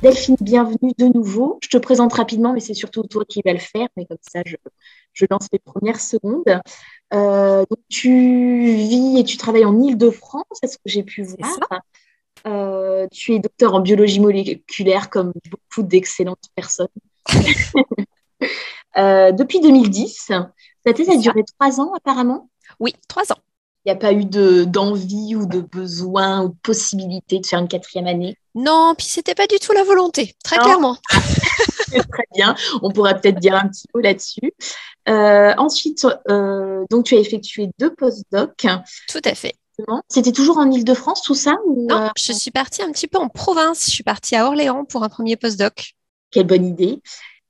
Delphine, bienvenue de nouveau. Je te présente rapidement, mais c'est surtout toi qui vas le faire. Mais comme ça, je lance les premières secondes. Donc tu vis et tu travailles en Île-de-France, est-ce que j'ai pu C'est voir? ça. Tu es docteur en biologie moléculaire, comme beaucoup d'excellentes personnes. Depuis 2010, ta thèse C'est a ça. duré 3 ans apparemment. Oui, 3 ans. Il n'y a pas eu d'envie ou de besoin ou de possibilité de faire une quatrième année. Non, puis c'était pas du tout la volonté, très Non. clairement. Très bien, on pourra peut-être dire un petit mot là-dessus. Ensuite, donc tu as effectué 2 post-docs. Tout à fait. C'était toujours en Île-de-France, tout ça ou, Non, je suis partie un petit peu en province. Je suis partie à Orléans pour un premier postdoc. quelle bonne idée.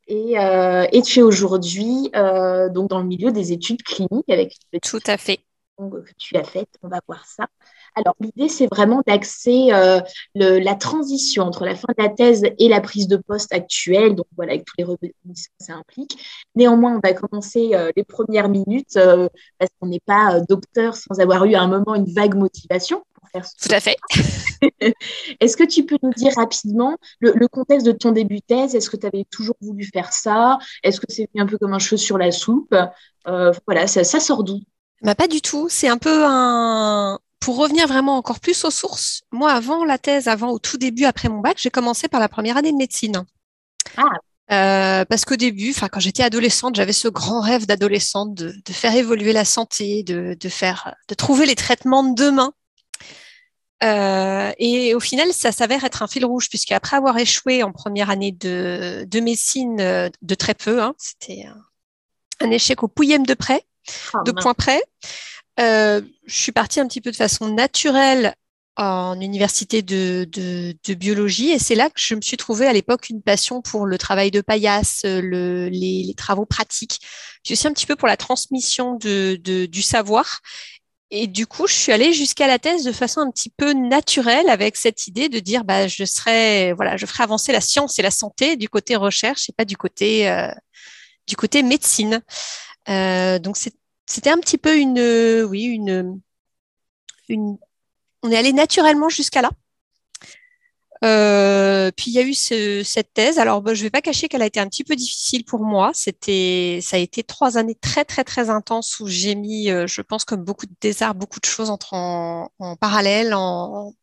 Et tu es aujourd'hui donc dans le milieu des études cliniques avec une Tout petite à fait. que tu as faite. On va voir ça. Alors, l'idée, c'est vraiment d'axer la transition entre la fin de la thèse et la prise de poste actuelle, donc voilà, avec tous les rebondissements que ça implique. Néanmoins, on va commencer les premières minutes parce qu'on n'est pas docteur sans avoir eu à un moment une vague motivation pour faire Tout à fait. Est-ce que tu peux nous dire rapidement le contexte de ton début de thèse? Est-ce que tu avais toujours voulu faire ça? Est-ce que c'est un peu comme un cheveu sur la soupe? Voilà, ça sort d'où? Bah, pas du tout. C'est un peu un. Pour revenir vraiment encore plus aux sources, moi, avant la thèse, avant au tout début, après mon bac, j'ai commencé par la première année de médecine. Ah, Parce qu'au début, enfin, quand j'étais adolescente, j'avais ce grand rêve d'adolescente de faire évoluer la santé, de trouver les traitements de demain. Et au final, ça s'avère être un fil rouge, puisque après avoir échoué en première année de médecine de très peu, hein, c'était un échec au pouillème de près, ah, de mince. point près, je suis partie un petit peu de façon naturelle en université de biologie, et c'est là que je me suis trouvée à l'époque une passion pour le travail de paillasse, les travaux pratiques, puis aussi un petit peu pour la transmission du savoir. Et du coup, je suis allée jusqu'à la thèse de façon un petit peu naturelle avec cette idée de dire, bah, voilà, je ferai avancer la science et la santé du côté recherche et pas du côté médecine. Donc, c'était un petit peu oui, une, on est allé naturellement jusqu'à là. Puis il y a eu cette thèse. Alors, bah, je vais pas cacher qu'elle a été un petit peu difficile pour moi. Ça a été 3 années très très très intenses où j'ai mis, je pense comme beaucoup de thésards, beaucoup de choses entre en parallèle, en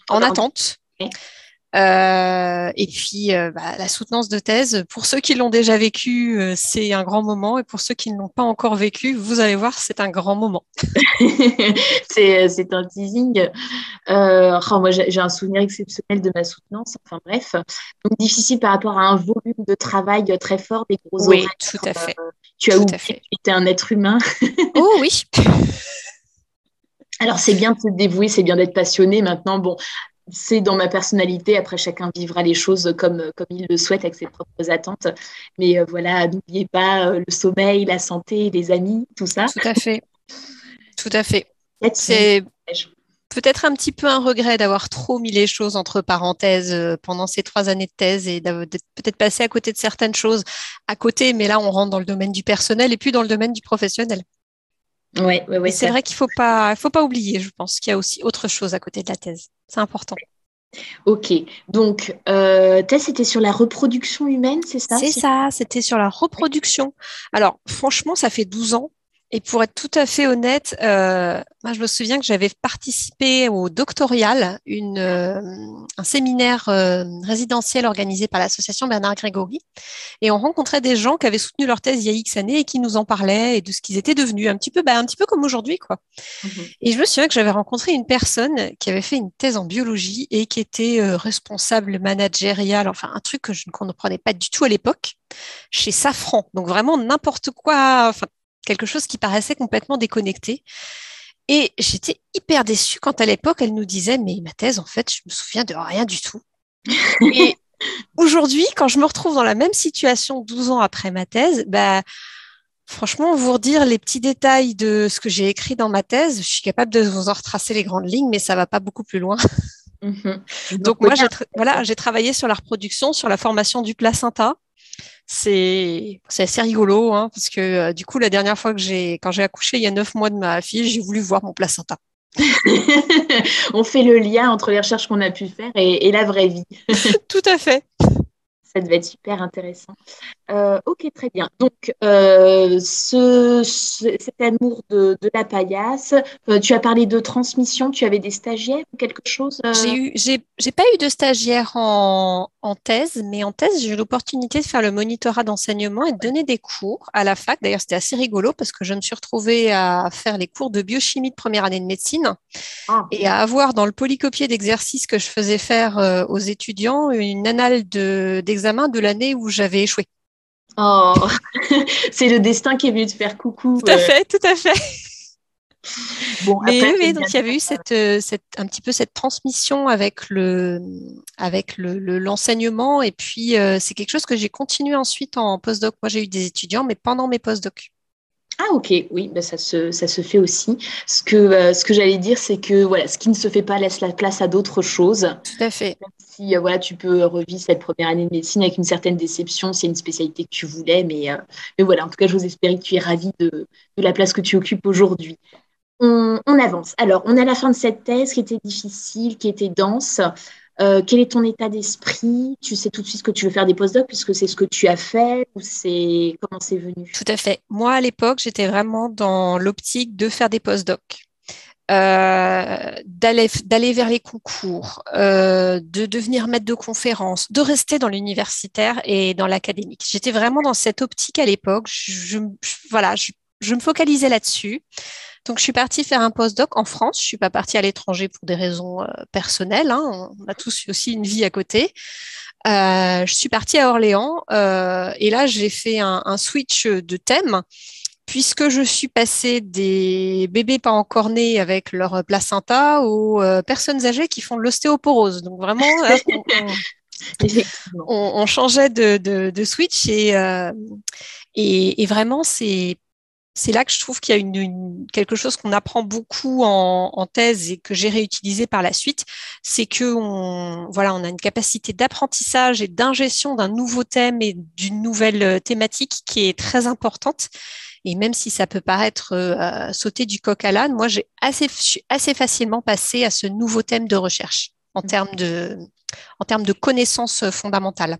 attente. Et puis bah, la soutenance de thèse, pour ceux qui l'ont déjà vécu, c'est un grand moment, et pour ceux qui ne l'ont pas encore vécu, vous allez voir, c'est un grand moment. C'est un teasing. Oh, moi, j'ai un souvenir exceptionnel de ma soutenance. Enfin bref, donc difficile par rapport à un volume de travail très fort, des gros horaires. Oui, tout à fait, Tu as tout oublié à que fait. tu étais un être humain. Oh oui. Alors c'est bien de se dévouer, c'est bien d'être passionné. Maintenant, bon, c'est dans ma personnalité. Après, chacun vivra les choses comme il le souhaite avec ses propres attentes. Mais voilà, n'oubliez pas le sommeil, la santé, les amis, tout ça. Tout à fait, tout à fait. Fatigue. C'est peut-être un petit peu un regret d'avoir trop mis les choses entre parenthèses pendant ces 3 années de thèse et d'être peut-être passé à côté de certaines choses à côté, mais là on rentre dans le domaine du personnel et puis dans le domaine du professionnel. Ouais, ouais, Mais ouais, c'est ça. vrai il faut pas oublier, je pense qu'il y a aussi autre chose à côté de la thèse. C'est important. Ok. Donc, thèse, c'était sur la reproduction humaine, c'est ça? C'est ça, c'était sur la reproduction. Alors, franchement, ça fait 12 ans. Et pour être tout à fait honnête, moi, je me souviens que j'avais participé au Doctorial, un séminaire résidentiel organisé par l'association Bernard Grégory. Et on rencontrait des gens qui avaient soutenu leur thèse il y a X années et qui nous en parlaient et de ce qu'ils étaient devenus, un petit peu, un petit peu comme aujourd'hui, quoi. Mhm. Et je me souviens que j'avais rencontré une personne qui avait fait une thèse en biologie et qui était responsable managérial, enfin un truc que je ne comprenais pas du tout à l'époque, chez Safran. Donc vraiment n'importe quoi, enfin quelque chose qui paraissait complètement déconnecté. Et j'étais hyper déçue quand à l'époque elle nous disait, mais ma thèse, en fait, je me souviens de rien du tout. Et aujourd'hui, quand je me retrouve dans la même situation 12 ans après ma thèse, bah, franchement, vous redire les petits détails de ce que j'ai écrit dans ma thèse, je suis capable de vous en retracer les grandes lignes, mais ça va pas beaucoup plus loin. Mhm. Je me Donc moi, reconnais. voilà, j'ai travaillé sur la reproduction, sur la formation du placenta. C'est assez rigolo, hein, parce que du coup, la dernière fois quand j'ai accouché il y a 9 mois de ma fille, j'ai voulu voir mon placenta. On fait le lien entre les recherches qu'on a pu faire et la vraie vie. Tout à fait. Ça devait être super intéressant. Ok, très bien. Donc, cet amour de la paillasse, tu as parlé de transmission, tu avais des stagiaires ou quelque chose J'ai pas eu de stagiaire en thèse, mais en thèse, j'ai eu l'opportunité de faire le monitorat d'enseignement et de donner des cours à la fac. D'ailleurs, c'était assez rigolo parce que je me suis retrouvée à faire les cours de biochimie de première année de médecine Ah, et à avoir dans le polycopier d'exercices que je faisais faire aux étudiants une annale d'examen de l'année où j'avais échoué. oh, c'est le destin qui est venu te faire coucou. Tout à fait, tout à fait. Bon, Mais après, oui, je vais oui, bien donc il y avait dire, eu un petit peu cette transmission avec l'enseignement. Et puis, c'est quelque chose que j'ai continué ensuite en postdoc. Moi, j'ai eu des étudiants, mais pendant mes postdocs. ah ok, oui, ben ça se fait aussi. Ce que j'allais dire, c'est que voilà, ce qui ne se fait pas laisse la place à d'autres choses. Tout à fait. Si voilà, tu peux revivre cette première année de médecine avec une certaine déception, c'est une spécialité que tu voulais, mais voilà, en tout cas, j'ose espérer que tu es ravie de la place que tu occupes aujourd'hui. On avance. Alors, on est à la fin de cette thèse qui était difficile, qui était dense. Quel est ton état d'esprit? Tu sais tout de suite que tu veux faire des postdocs puisque c'est ce que tu as fait ou c'est comment c'est venu? Tout à fait. Moi, à l'époque, j'étais vraiment dans l'optique de faire des postdocs. D'aller vers les concours, de devenir maître de conférence, de rester dans l'universitaire et dans l'académique. J'étais vraiment dans cette optique à l'époque. Voilà, je me focalisais là-dessus. Donc, je suis partie faire un postdoc en France. Je suis pas partie à l'étranger pour des raisons personnelles, hein. On a tous aussi une vie à côté. Je suis partie à Orléans et là, j'ai fait un switch de thème puisque je suis passée des bébés pas encore nés avec leur placenta aux personnes âgées qui font de l'ostéoporose. Donc vraiment, là, Effectivement. on changeait de switch et vraiment, c'est là que je trouve qu'il y a quelque chose qu'on apprend beaucoup en thèse et que j'ai réutilisé par la suite, c'est que voilà, on a une capacité d'apprentissage et d'ingestion d'un nouveau thème et d'une nouvelle thématique qui est très importante. Et même si ça peut paraître sauter du coq à l'âne, moi, je suis assez facilement passée à ce nouveau thème de recherche en termes de connaissances fondamentales.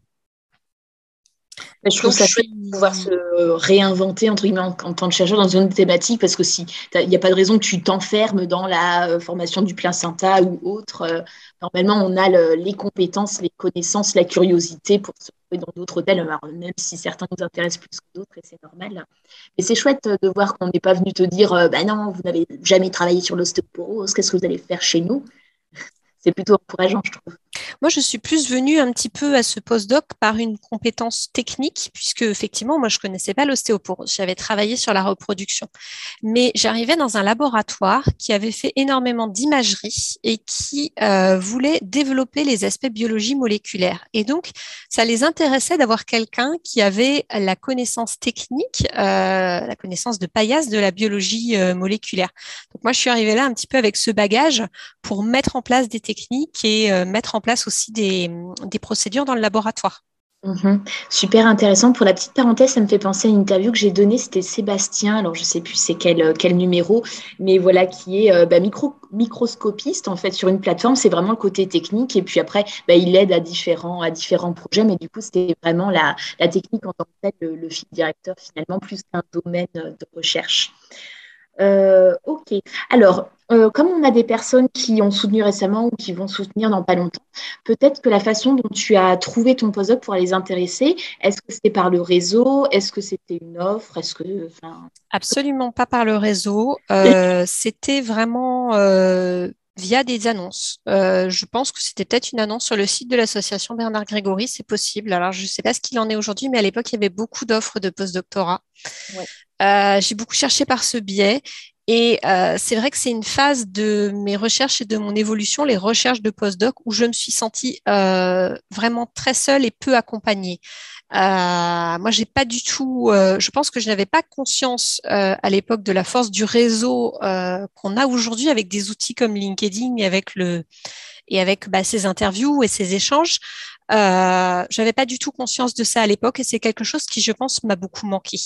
Mais je trouve Donc, je ça chouette de pouvoir suis se réinventer entre guillemets en tant que chercheur dans une thématique parce que si il n'y a pas de raison que tu t'enfermes dans la formation du placenta ou autre. Normalement, on a les compétences, les connaissances, la curiosité pour se trouver dans d'autres thèmes, alors, même si certains nous intéressent plus que d'autres et c'est normal. Mais c'est chouette de voir qu'on n'est pas venu te dire bah non, vous n'avez jamais travaillé sur l'ostéoporose, qu'est-ce que vous allez faire chez nous? C'est plutôt encourageant, je trouve. Moi, je suis plus venue un petit peu à ce postdoc par une compétence technique, puisque effectivement, moi, je connaissais pas l'ostéoporose. J'avais travaillé sur la reproduction, mais j'arrivais dans un laboratoire qui avait fait énormément d'imagerie et qui voulait développer les aspects biologie moléculaire. Et donc, ça les intéressait d'avoir quelqu'un qui avait la connaissance technique, la connaissance de paillasse de la biologie moléculaire. Donc, moi, je suis arrivée là un petit peu avec ce bagage pour mettre en place des techniques et mettre en place aussi des procédures dans le laboratoire. Mhm. Super intéressant. Pour la petite parenthèse, ça me fait penser à une interview que j'ai donnée, c'était Sébastien, alors je sais plus c'est quel numéro, mais voilà, qui est bah, microscopiste en fait sur une plateforme, c'est vraiment le côté technique et puis après, bah, il aide à différents projets, mais du coup, c'était vraiment la technique en tant que telle, le fil directeur finalement, plus qu'un domaine de recherche. Ok. Alors, comme on a des personnes qui ont soutenu récemment ou qui vont soutenir dans pas longtemps, peut-être que la façon dont tu as trouvé ton postdoc pourra les intéresser. Est-ce que c'était par le réseau? Est-ce que c'était une offre? Enfin, Absolument pas par le réseau. C'était vraiment via des annonces. Je pense que c'était peut-être une annonce sur le site de l'association Bernard Grégory, c'est possible. Alors, je ne sais pas ce qu'il en est aujourd'hui, mais à l'époque, il y avait beaucoup d'offres de postdoctorat. ouais. J'ai beaucoup cherché par ce biais. Et c'est vrai que c'est une phase de mes recherches et de mon évolution, les recherches de postdoc, où je me suis sentie vraiment très seule et peu accompagnée. Moi, j'ai pas du tout. Je pense que je n'avais pas conscience à l'époque de la force du réseau qu'on a aujourd'hui avec des outils comme LinkedIn et avec bah, ces interviews et ces échanges. J'avais pas du tout conscience de ça à l'époque et c'est quelque chose qui, je pense, m'a beaucoup manqué.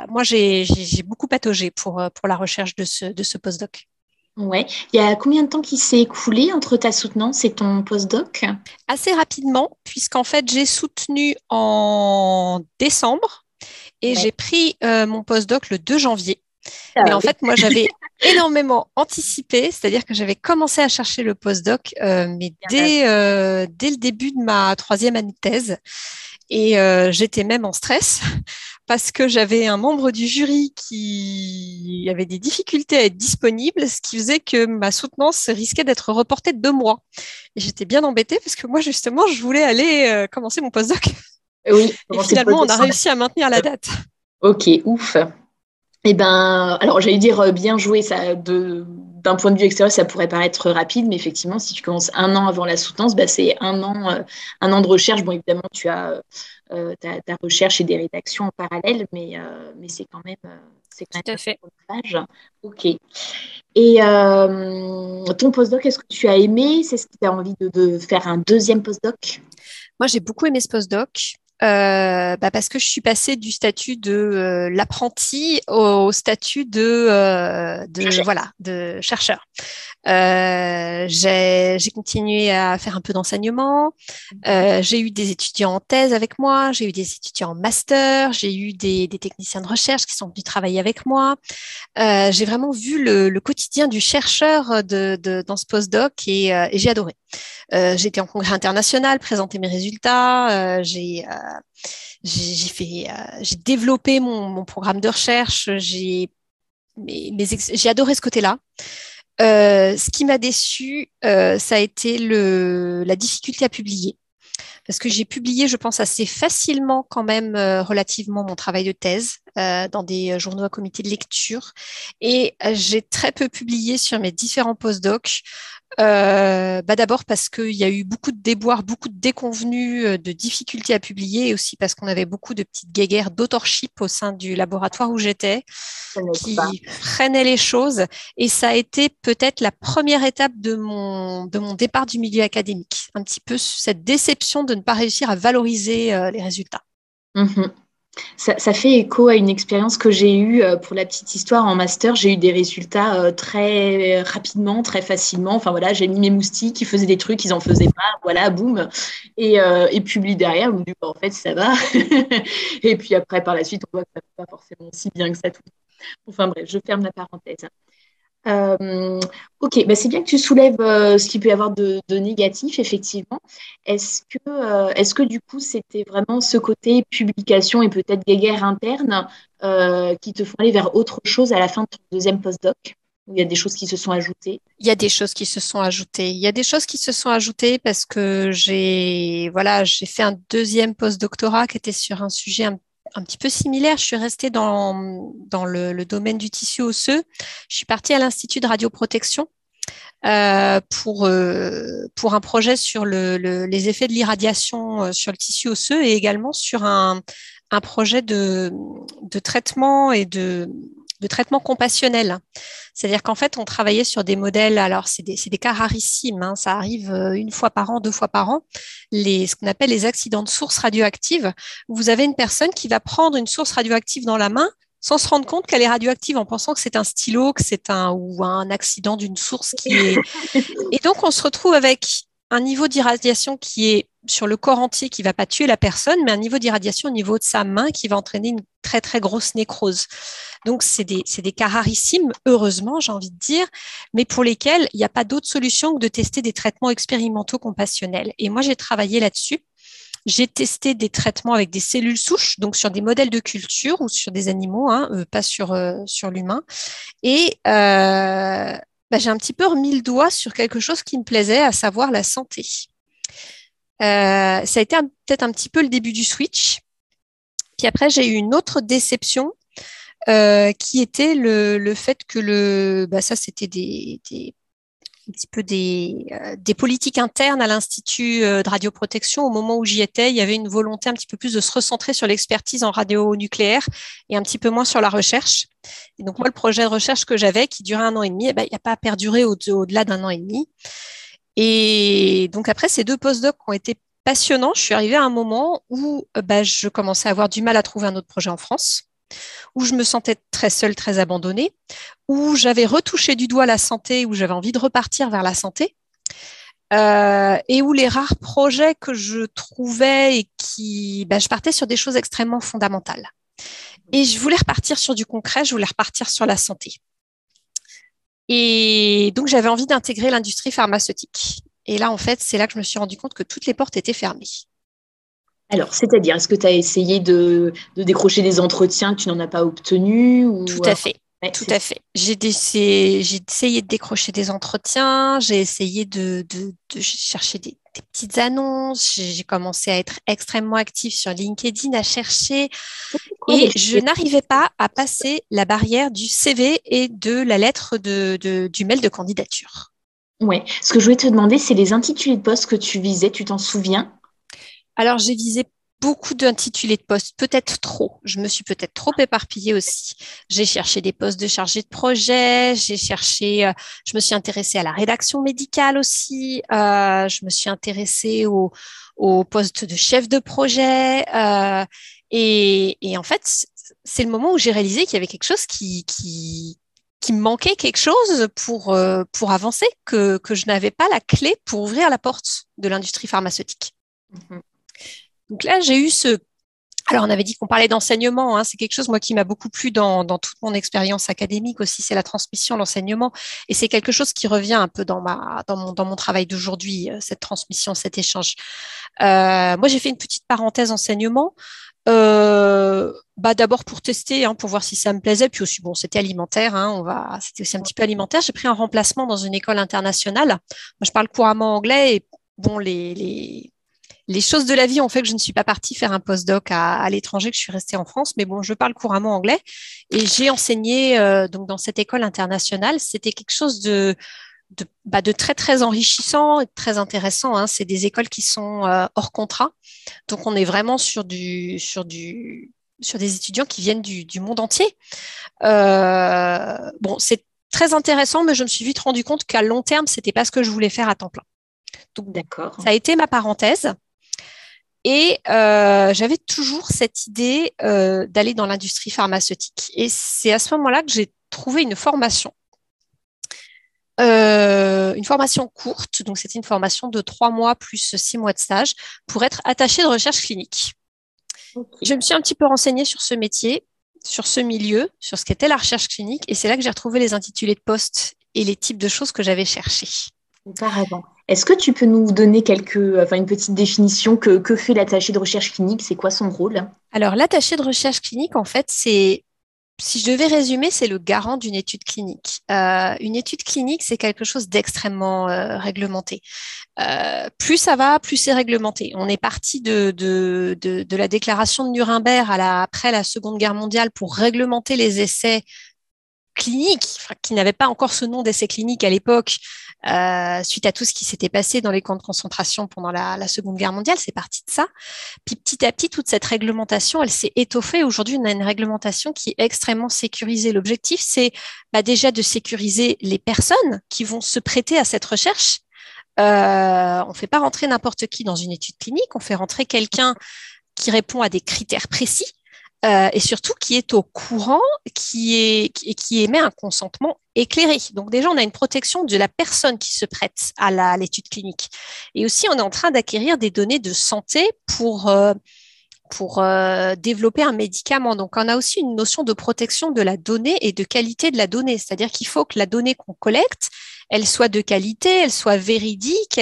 Moi, j'ai beaucoup pataugé pour la recherche de ce postdoc. Ouais. Il y a combien de temps qui s'est écoulé entre ta soutenance et ton postdoc? Assez rapidement, puisqu'en fait, j'ai soutenu en décembre et Ouais. j'ai pris mon postdoc le 2 janvier. Mais Ah en oui, fait, moi, j'avais énormément anticipé, c'est-à-dire que j'avais commencé à chercher le postdoc, mais bien avant. dès le début de ma troisième année de thèse. Et j'étais même en stress parce que j'avais un membre du jury qui avait des difficultés à être disponible, ce qui faisait que ma soutenance risquait d'être reportée de 2 mois. Et j'étais bien embêtée parce que moi, justement, je voulais aller commencer mon postdoc. Oui, Et comment c'est finalement, posé on a sur réussi à maintenir la la- date. Ok, ouf. Eh ben, alors j'allais dire bien joué, ça, d'un point de vue extérieur, ça pourrait paraître rapide, mais effectivement, si tu commences 1 an avant la soutenance, bah, c'est 1 an de recherche. Bon, évidemment, tu as ta recherche et des rédactions en parallèle, mais c'est quand Tout à même fait. chronophage. Ok. Et ton postdoc, est-ce que tu as aimé? C'est ce que tu as envie de faire un deuxième postdoc? Moi, j'ai beaucoup aimé ce postdoc. Parce que je suis passée du statut de l'apprenti au statut Chercheur. voilà, de chercheur. J'ai continué à faire un peu d'enseignement. J'ai eu des étudiants en thèse avec moi, j'ai eu des étudiants en master, j'ai eu des techniciens de recherche qui sont venus travailler avec moi. J'ai vraiment vu le quotidien du chercheur dans ce postdoc et j'ai adoré. J'étais en congrès international, présenté mes résultats, j'ai développé mon programme de recherche, j'ai adoré ce côté-là. Ce qui m'a déçu, ça a été la difficulté à publier. Parce que j'ai publié, je pense, assez facilement quand même, relativement mon travail de thèse dans des journaux à comité de lecture. Et j'ai très peu publié sur mes différents postdocs. D'abord parce qu'il y a eu beaucoup de déboires, beaucoup de déconvenues, de difficultés à publier, et aussi parce qu'on avait beaucoup de petites guéguerres d'autorship au sein du laboratoire où j'étais, Ça n'aide pas. qui freinaient les choses. Et ça a été peut-être la première étape de mon départ du milieu académique. Un petit peu cette déception de ne pas réussir à valoriser les résultats. Mhm. Ça fait écho à une expérience que j'ai eue pour la petite histoire en master. J'ai eu des résultats très rapidement, très facilement. Enfin voilà, j'ai mis mes moustiques, ils faisaient des trucs, ils en faisaient pas. Voilà, boum. Et publie derrière. Je me dis, bah, en fait, ça va. Et puis après, par la suite, on voit que ça ne va pas forcément si bien que ça tout. Enfin bref, je ferme la parenthèse. Euh, ok, bah c'est bien que tu soulèves ce qu'il peut y avoir de négatif, effectivement. Est-ce que du coup, c'était vraiment ce côté publication et peut-être guéguerre interne qui te font aller vers autre chose à la fin de ton deuxième postdoc, où il y a des choses qui se sont ajoutées? Il y a des choses qui se sont ajoutées. Il y a des choses qui se sont ajoutées parce que j'ai fait un deuxième postdoctorat qui était sur un sujet un petit peu similaire. Je suis restée dans le domaine du tissu osseux. Je suis partie à l'Institut de radioprotection pour un projet sur les effets de l'irradiation sur le tissu osseux et également sur un projet de traitement et de traitement compassionnel. C'est-à-dire qu'en fait, on travaillait sur des modèles, alors c'est des cas rarissimes, hein, ça arrive 1 fois par an, 2 fois par an, ce qu'on appelle les accidents de source radioactive. Vous avez une personne qui va prendre une source radioactive dans la main sans se rendre compte qu'elle est radioactive en pensant que c'est un stylo, que c'est ou un accident d'une source qui est. Et donc, on se retrouve avec un niveau d'irradiation qui est sur le corps entier qui ne va pas tuer la personne, mais un niveau d'irradiation au niveau de sa main qui va entraîner une très, très grosse nécrose. Donc, c'est des cas rarissimes, heureusement, j'ai envie de dire, mais pour lesquels il n'y a pas d'autre solution que de tester des traitements expérimentaux compassionnels. Et moi, j'ai travaillé là-dessus. J'ai testé des traitements avec des cellules souches, donc sur des modèles de culture ou sur des animaux, hein, pas sur l'humain. Et j'ai un petit peu remis le doigt sur quelque chose qui me plaisait, à savoir la santé. Ça a été peut-être un petit peu le début du switch. Puis après, j'ai eu une autre déception qui était le fait que ça, c'était un petit peu des politiques internes à l'Institut de radioprotection. Au moment où j'y étais, il y avait une volonté un petit peu plus de se recentrer sur l'expertise en radionucléaire et un petit peu moins sur la recherche. Et donc moi, le projet de recherche que j'avais, qui durait 1 an et demi, il n'a pas perduré au-delà d'1 an et demi. Et donc après, ces 2 postdocs ont été passionnants. Je suis arrivée à un moment où je commençais à avoir du mal à trouver un autre projet en France. où je me sentais très seule, très abandonnée, où j'avais retouché du doigt la santé, où j'avais envie de repartir vers la santé, et où les rares projets que je trouvais et je partais sur des choses extrêmement fondamentales. Et je voulais repartir sur du concret, je voulais repartir sur la santé. Et donc, j'avais envie d'intégrer l'industrie pharmaceutique. Et là, en fait, c'est là que je me suis rendu compte que toutes les portes étaient fermées. Alors, c'est-à-dire, est-ce que tu as essayé de décrocher des entretiens que tu n'en as pas obtenus Tout ou... à fait. Ouais, Tout à fait. J'ai essayé de décrocher des entretiens, j'ai essayé de chercher des petites annonces, j'ai commencé à être extrêmement active sur LinkedIn, à chercher, quoi, et je n'arrivais pas à passer la barrière du CV et de la lettre du mail de candidature. Ouais. Ce que je voulais te demander, c'est les intitulés de poste que tu visais, tu t'en souviens? Alors, j'ai visé beaucoup d'intitulés de poste, peut-être trop. Je me suis peut-être trop éparpillée aussi. J'ai cherché des postes de chargé de projet, je me suis intéressée à la rédaction médicale aussi, je me suis intéressée au poste de chef de projet. Et en fait, c'est le moment où j'ai réalisé qu'il y avait quelque chose qui me manquait quelque chose pour avancer, que je n'avais pas la clé pour ouvrir la porte de l'industrie pharmaceutique. Mhm. Donc là, j'ai eu ce... Alors, on avait dit qu'on parlait d'enseignement, hein, c'est quelque chose, moi, qui m'a beaucoup plu dans toute mon expérience académique aussi, c'est la transmission, l'enseignement. Et c'est quelque chose qui revient un peu dans mon travail d'aujourd'hui, cette transmission, cet échange. Moi, j'ai fait une petite parenthèse enseignement. D'abord pour tester, hein, pour voir si ça me plaisait, puis aussi, bon, c'était alimentaire, hein, c'était aussi un petit peu alimentaire. J'ai pris un remplacement dans une école internationale. Moi, je parle couramment anglais et bon, les choses de la vie ont fait que je ne suis pas partie faire un postdoc à l'étranger, que je suis restée en France, mais bon, je parle couramment anglais et j'ai enseigné donc dans cette école internationale. C'était quelque chose de très très enrichissant et de très intéressant, hein. C'est des écoles qui sont hors contrat, donc on est vraiment sur des étudiants qui viennent du monde entier. Bon, c'est très intéressant, mais je me suis vite rendu compte qu'à long terme, c'était pas ce que je voulais faire à temps plein. Donc, D'accord. ça a été ma parenthèse. Et j'avais toujours cette idée d'aller dans l'industrie pharmaceutique. Et c'est à ce moment-là que j'ai trouvé une formation courte. Donc, c'était une formation de 3 mois plus 6 mois de stage pour être attachée de recherche clinique. Ok. Je me suis un petit peu renseignée sur ce métier, sur ce milieu, sur ce qu'était la recherche clinique. Et c'est là que j'ai retrouvé les intitulés de poste et les types de choses que j'avais cherchées. Auparavant. Est-ce que tu peux nous donner une petite définition que fait l'attaché de recherche clinique? C'est quoi son rôle? Alors, l'attaché de recherche clinique, en fait, si je devais résumer, c'est le garant d'une étude clinique. Une étude clinique, c'est quelque chose d'extrêmement réglementé. Plus ça va, plus c'est réglementé. On est parti de la déclaration de Nuremberg après la Seconde Guerre mondiale pour réglementer les essais cliniques, qui n'avaient pas encore ce nom d'essais cliniques à l'époque, suite à tout ce qui s'était passé dans les camps de concentration pendant la Seconde Guerre mondiale. C'est parti de ça. Puis petit à petit, toute cette réglementation, elle s'est étoffée. Aujourd'hui, on a une réglementation qui est extrêmement sécurisée. L'objectif, c'est déjà de sécuriser les personnes qui vont se prêter à cette recherche. On ne fait pas rentrer n'importe qui dans une étude clinique, on fait rentrer quelqu'un qui répond à des critères précis et surtout qui est au courant, qui émet un consentement éclairé. Donc déjà, on a une protection de la personne qui se prête à l'étude clinique. Et aussi, on est en train d'acquérir des données de santé pour développer un médicament. Donc, on a aussi une notion de protection de la donnée et de qualité de la donnée. C'est-à-dire qu'il faut que la donnée qu'on collecte, elle soit de qualité, elle soit véridique,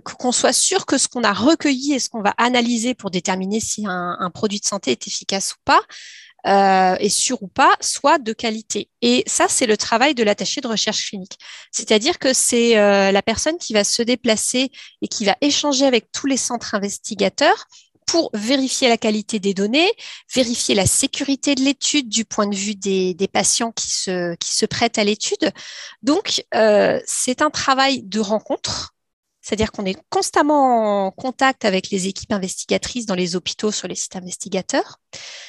qu'on soit sûr que ce qu'on a recueilli et ce qu'on va analyser pour déterminer si un produit de santé est efficace ou pas, est sûr ou pas, soit de qualité. Et ça, c'est le travail de l'attaché de recherche clinique. C'est-à-dire que c'est la personne qui va se déplacer et qui va échanger avec tous les centres investigateurs pour vérifier la qualité des données, vérifier la sécurité de l'étude du point de vue des patients qui se prêtent à l'étude. Donc, c'est un travail de rencontre, c'est-à-dire qu'on est constamment en contact avec les équipes investigatrices dans les hôpitaux sur les sites investigateurs.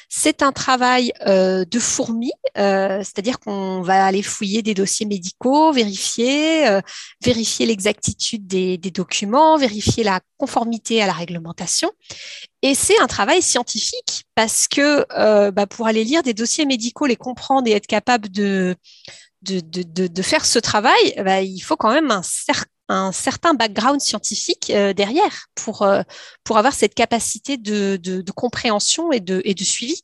C'est un travail de fourmi, c'est-à-dire qu'on va aller fouiller des dossiers médicaux, vérifier l'exactitude des documents, vérifier la conformité à la réglementation. Et c'est un travail scientifique parce que pour aller lire des dossiers médicaux, les comprendre et être capable de faire ce travail, il faut quand même un certain background scientifique derrière pour avoir cette capacité de compréhension et de suivi.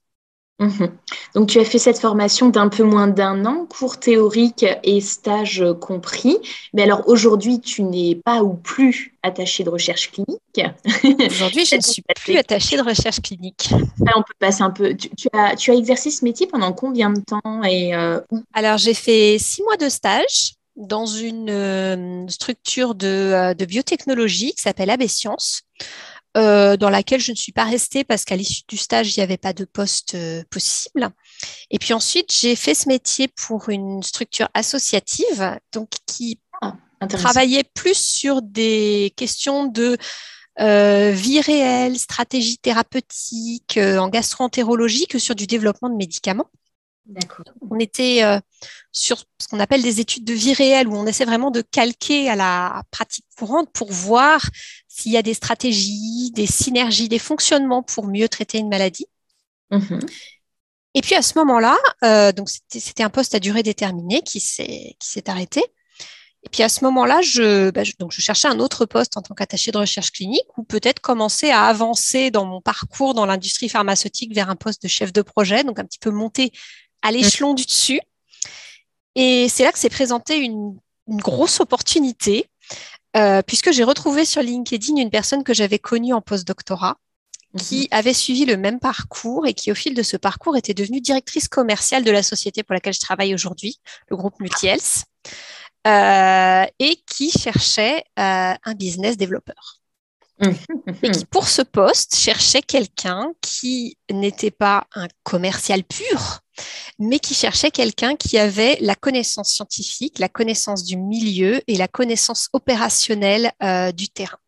Mhm. Donc, tu as fait cette formation d'un peu moins d'1 an, cours théorique et stage compris. Mais alors, aujourd'hui, tu n'es pas ou plus attaché de recherche clinique. Aujourd'hui, je ne suis plus attachée de recherche clinique. On peut passer un peu. Tu as exercé ce métier pendant combien de temps et où? Alors, j'ai fait 6 mois de stage dans une structure de biotechnologie qui s'appelle AB Science, dans laquelle je ne suis pas restée parce qu'à l'issue du stage, il n'y avait pas de poste possible. Et puis ensuite, j'ai fait ce métier pour une structure associative, donc qui travaillait plus sur des questions de vie réelle, stratégie thérapeutique en gastro-entérologie que sur du développement de médicaments. D'accord. On était sur ce qu'on appelle des études de vie réelle, où on essaie vraiment de calquer à la pratique courante pour voir s'il y a des stratégies, des synergies, des fonctionnements pour mieux traiter une maladie. Mm-hmm. Et puis à ce moment-là, donc c'était un poste à durée déterminée qui s'est arrêté. Et puis à ce moment-là, donc je cherchais un autre poste en tant qu'attaché de recherche clinique ou peut-être commencer à avancer dans mon parcours dans l'industrie pharmaceutique vers un poste de chef de projet, donc un petit peu monter à l'échelon du dessus. Et c'est là que s'est présentée une grosse opportunité, puisque j'ai retrouvé sur LinkedIn une personne que j'avais connue en post-doctorat, qui avait suivi le même parcours et qui, au fil de ce parcours, était devenue directrice commerciale de la société pour laquelle je travaille aujourd'hui, le groupe Multi-Health, et qui cherchait un business développeur. Et qui, pour ce poste, cherchait quelqu'un qui n'était pas un commercial pur, mais qui cherchait quelqu'un qui avait la connaissance scientifique, la connaissance du milieu et la connaissance opérationnelle du terrain.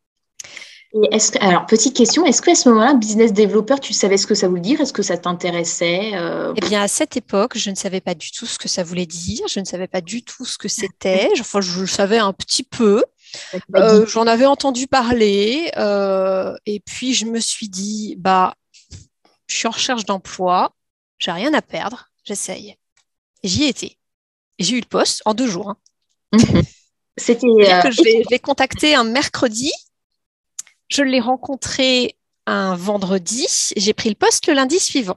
Et alors, petite question, est-ce qu'à ce moment-là, business développeur, tu savais ce que ça voulait dire? Est-ce que ça t'intéressait? Eh bien, à cette époque, je ne savais pas du tout ce que ça voulait dire, je ne savais pas du tout ce que c'était, enfin, je le savais un petit peu. J'en avais entendu parler et puis je me suis dit, je suis en recherche d'emploi, j'ai rien à perdre, j'essaye. Et j'y étais. Et j'ai eu le poste en 2 jours. C'était. Je l'ai contacté un mercredi, je l'ai rencontré un vendredi, et j'ai pris le poste le lundi suivant.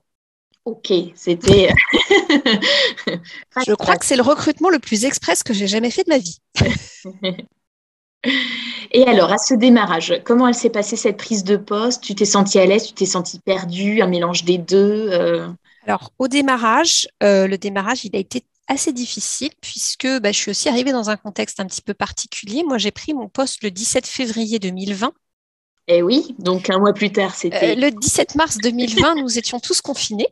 Ok, c'était. Je crois que c'est le recrutement le plus express que j'ai jamais fait de ma vie. Et alors, à ce démarrage, comment elle s'est passée cette prise de poste? Tu t'es sentie à l'aise, tu t'es sentie perdue, un mélange des deux? Alors, au démarrage, le démarrage, il a été assez difficile puisque je suis aussi arrivée dans un contexte un petit peu particulier. Moi, j'ai pris mon poste le 17 février 2020. Eh oui, donc un mois plus tard, c'était. Le 17 mars 2020, nous étions tous confinés.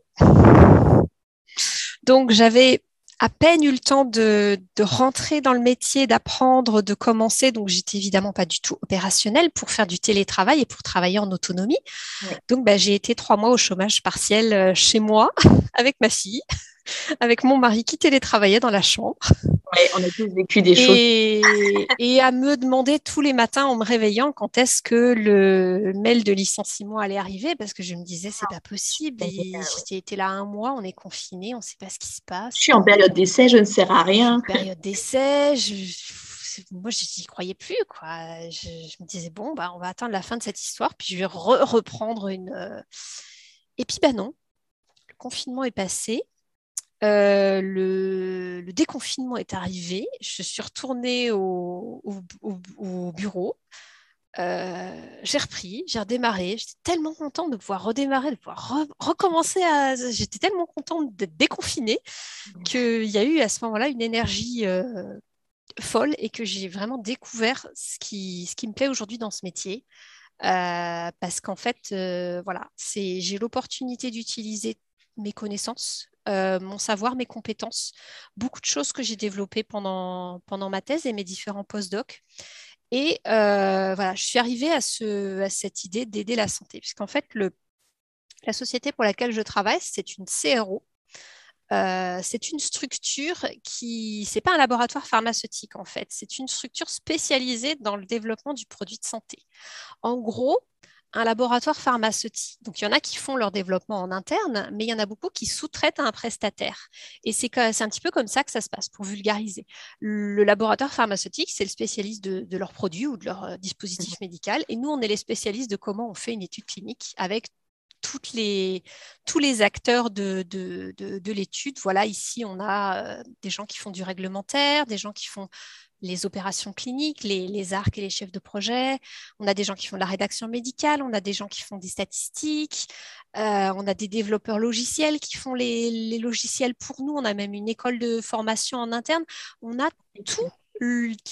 Donc, j'avais à peine eu le temps de rentrer dans le métier, d'apprendre, de commencer. Donc, j'étais évidemment pas du tout opérationnelle pour faire du télétravail et pour travailler en autonomie. Ouais. Donc, j'ai été 3 mois au chômage partiel chez moi avec ma fille, avec mon mari qui télétravaillait dans la chambre. Ouais, on a tous vécu des choses. Et à me demander tous les matins en me réveillant quand est-ce que le mail de licenciement allait arriver, parce que je me disais, c'est pas possible. J'ai été là 1 mois, on est confiné, on ne sait pas ce qui se passe. Je suis en période d'essai, je ne sers à rien. Période d'essai, moi, je n'y croyais plus, quoi. Je me disais, bon, on va attendre la fin de cette histoire, puis je vais reprendre une. Et puis, non, le confinement est passé. Le déconfinement est arrivé. Je suis retournée au bureau. J'ai repris, j'ai redémarré. J'étais tellement contente de pouvoir redémarrer, de pouvoir recommencer à. J'étais tellement contente d'être déconfinée qu'il y a eu à ce moment-là une énergie folle et que j'ai vraiment découvert ce qui me plaît aujourd'hui dans ce métier. Parce qu'en fait, j'ai l'opportunité d'utiliser mes connaissances, mon savoir, mes compétences, beaucoup de choses que j'ai développées pendant ma thèse et mes différents post-docs. Et voilà, je suis arrivée à cette idée d'aider la santé, puisqu'en fait, la société pour laquelle je travaille, c'est une CRO. C'est une structure c'est pas un laboratoire pharmaceutique en fait, c'est une structure spécialisée dans le développement du produit de santé. En gros, un laboratoire pharmaceutique, donc il y en a qui font leur développement en interne, mais il y en a beaucoup qui sous-traitent à un prestataire. Et c'est un petit peu comme ça que ça se passe, pour vulgariser. Le laboratoire pharmaceutique, c'est le spécialiste de leur produit ou de leur dispositif médical, et nous, on est les spécialistes de comment on fait une étude clinique avec tous les acteurs de l'étude. Voilà, ici, on a des gens qui font du réglementaire, des gens qui font les opérations cliniques, les ARC et les chefs de projet. On a des gens qui font de la rédaction médicale, on a des gens qui font des statistiques, on a des développeurs logiciels qui font les logiciels pour nous. On a même une école de formation en interne. On a toutes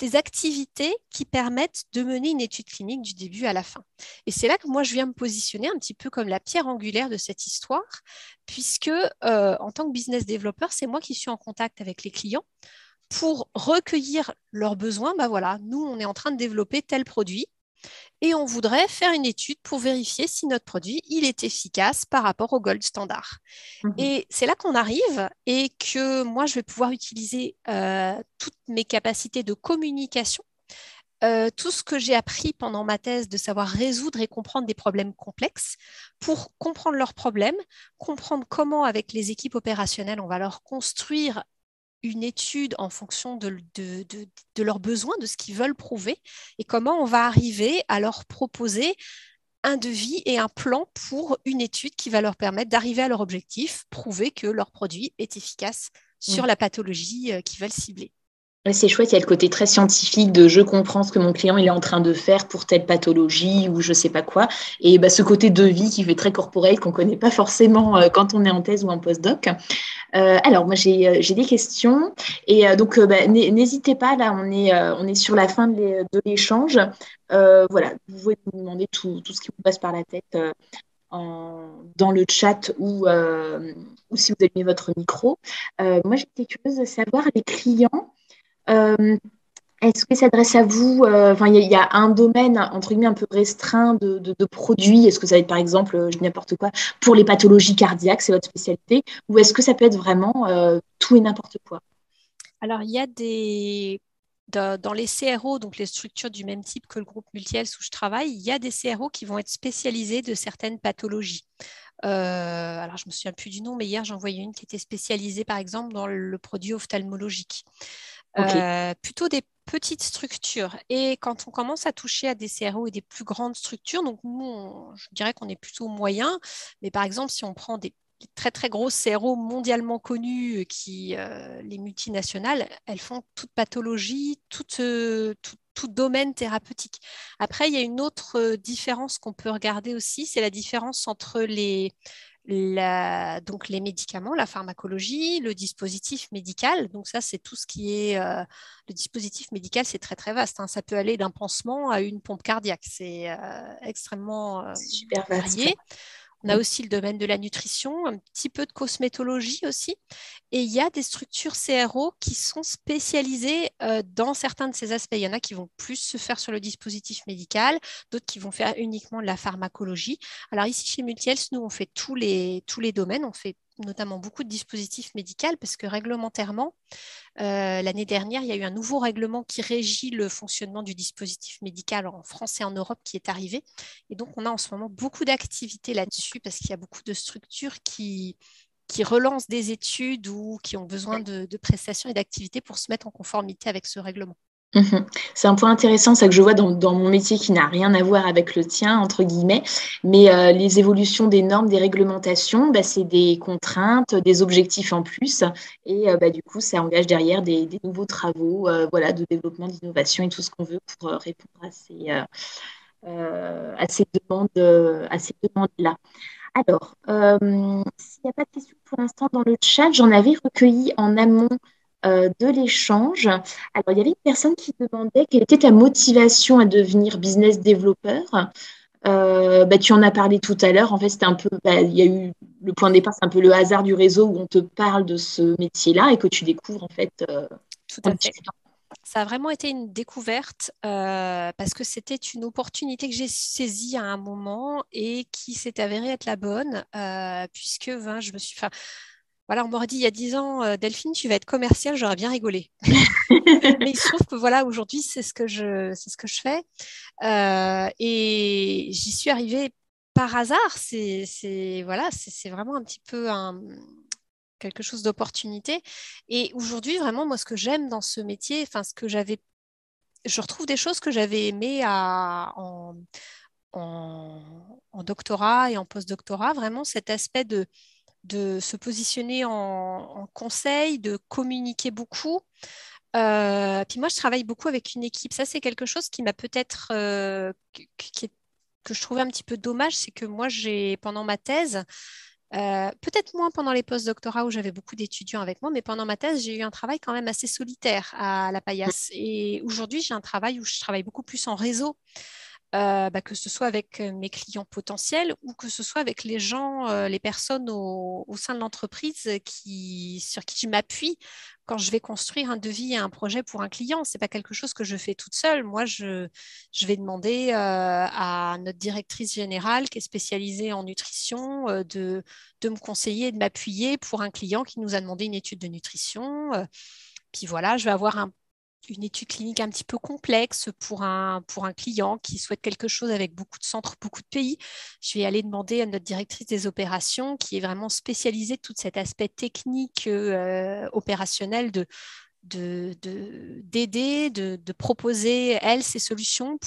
les activités qui permettent de mener une étude clinique du début à la fin. Et c'est là que moi, je viens me positionner un petit peu comme la pierre angulaire de cette histoire, puisque en tant que business developer, c'est moi qui suis en contact avec les clients pour recueillir leurs besoins. Ben voilà, nous, on est en train de développer tel produit et on voudrait faire une étude pour vérifier si notre produit il est efficace par rapport au gold standard. Et c'est là qu'on arrive et que moi, je vais pouvoir utiliser toutes mes capacités de communication, tout ce que j'ai appris pendant ma thèse de savoir résoudre et comprendre des problèmes complexes pour comprendre leurs problèmes, comprendre comment, avec les équipes opérationnelles, on va leur construire une étude en fonction de leurs besoins, de ce qu'ils veulent prouver, et comment on va arriver à leur proposer un devis et un plan pour une étude qui va leur permettre d'arriver à leur objectif, prouver que leur produit est efficace sur Oui. la pathologie qu'ils veulent cibler. Ouais, c'est chouette, il y a le côté très scientifique de je comprends ce que mon client il est en train de faire pour telle pathologie ou je sais pas quoi. Et bah, ce côté de vie qui fait très corporate qu'on connaît pas forcément quand on est en thèse ou en postdoc. Alors, moi, j'ai des questions. Et donc, bah, n'hésitez pas, là, on est sur la fin de l'échange. Voilà, vous pouvez nous demander tout ce qui vous passe par la tête dans le chat ou si vous allumez votre micro. Moi, j'étais curieuse de savoir, les clients, euh, est-ce que ça s'adresse à vous? Enfin, il y a un domaine, entre guillemets, un peu restreint de produits. Est-ce que ça va être, par exemple, je dis n'importe quoi, pour les pathologies cardiaques, c'est votre spécialité? Ou est-ce que ça peut être vraiment tout et n'importe quoi? Alors, il y a dans les CRO, donc les structures du même type que le groupe Multihealth où je travaille, il y a des CRO qui vont être spécialisés de certaines pathologies. Alors, je ne me souviens plus du nom, mais hier, j'en voyais une qui était spécialisée, par exemple, dans le produit ophtalmologique. Ok. Plutôt des petites structures. Et quand on commence à toucher à des CRO et des plus grandes structures, donc nous, je dirais qu'on est plutôt moyen, mais par exemple, si on prend des très très grosses CRO mondialement connues, les multinationales, elles font toute pathologie, tout domaine thérapeutique. Après, il y a une autre différence qu'on peut regarder aussi, c'est la différence entre donc les médicaments, la pharmacologie, le dispositif médical. Donc ça, c'est tout ce qui est... le dispositif médical, c'est très, très vaste, hein. Ça peut aller d'un pansement à une pompe cardiaque. C'est extrêmement C'est super vaste. varié. On a aussi le domaine de la nutrition, un petit peu de cosmétologie aussi. Et il y a des structures CRO qui sont spécialisées dans certains de ces aspects. Il y en a qui vont plus se faire sur le dispositif médical, d'autres qui vont faire uniquement de la pharmacologie. Alors ici, chez Multihealth, nous, on fait tous les domaines. On fait notamment beaucoup de dispositifs médicaux parce que réglementairement, l'année dernière, il y a eu un nouveau règlement qui régit le fonctionnement du dispositif médical en France et en Europe qui est arrivé. Et donc, on a en ce moment beaucoup d'activités là-dessus parce qu'il y a beaucoup de structures qui relancent des études ou qui ont besoin de prestations et d'activités pour se mettre en conformité avec ce règlement. C'est un point intéressant, ça que je vois dans mon métier qui n'a rien à voir avec le tien, entre guillemets, mais les évolutions des normes, des réglementations, bah, c'est des contraintes, des objectifs en plus, et bah, du coup, ça engage derrière des nouveaux travaux voilà, de développement, d'innovation et tout ce qu'on veut pour répondre à ces demandes-là. Alors, s'il n'y a pas de questions pour l'instant dans le chat, j'en avais recueilli en amont de l'échange. Alors, il y avait une personne qui demandait quelle était ta motivation à devenir business developer. Bah, tu en as parlé tout à l'heure. En fait, c'était un peu, bah, il y a eu le point de départ, c'est un peu le hasard du réseau où on te parle de ce métier-là et que tu découvres en fait Tout en à fait. discutant. Ça a vraiment été une découverte parce que c'était une opportunité que j'ai saisie à un moment et qui s'est avérée être la bonne puisque je me suis... Voilà, on m'aurait dit il y a 10 ans, Delphine, tu vas être commerciale, j'aurais bien rigolé. Mais il se trouve que voilà, aujourd'hui, c'est ce que je fais. Et j'y suis arrivée par hasard. Voilà, c'est vraiment un petit peu quelque chose d'opportunité. Et aujourd'hui, vraiment, moi, ce que j'aime dans ce métier, enfin, je retrouve des choses que j'avais aimées en, en doctorat et en post-doctorat, vraiment cet aspect de se positionner en conseil, de communiquer beaucoup. Puis moi, je travaille beaucoup avec une équipe. Ça, c'est quelque chose qui m'a peut-être, que je trouvais un petit peu dommage, c'est que moi, pendant ma thèse, peut-être moins pendant les post-doctorats où j'avais beaucoup d'étudiants avec moi, mais pendant ma thèse, j'ai eu un travail quand même assez solitaire à la paillasse. Et aujourd'hui, j'ai un travail où je travaille beaucoup plus en réseau, que ce soit avec mes clients potentiels ou que ce soit avec les gens, les personnes au sein de l'entreprise sur qui je m'appuie quand je vais construire un devis et un projet pour un client. Ce n'est pas quelque chose que je fais toute seule. Moi, je vais demander à notre directrice générale qui est spécialisée en nutrition de me conseiller et de m'appuyer pour un client qui nous a demandé une étude de nutrition. Puis voilà, je vais avoir une étude clinique un petit peu complexe pour un client qui souhaite quelque chose avec beaucoup de centres, beaucoup de pays. Je vais aller demander à notre directrice des opérations, qui est vraiment spécialisée de tout cet aspect technique, opérationnel, d'aider, de proposer, elle, ses solutions.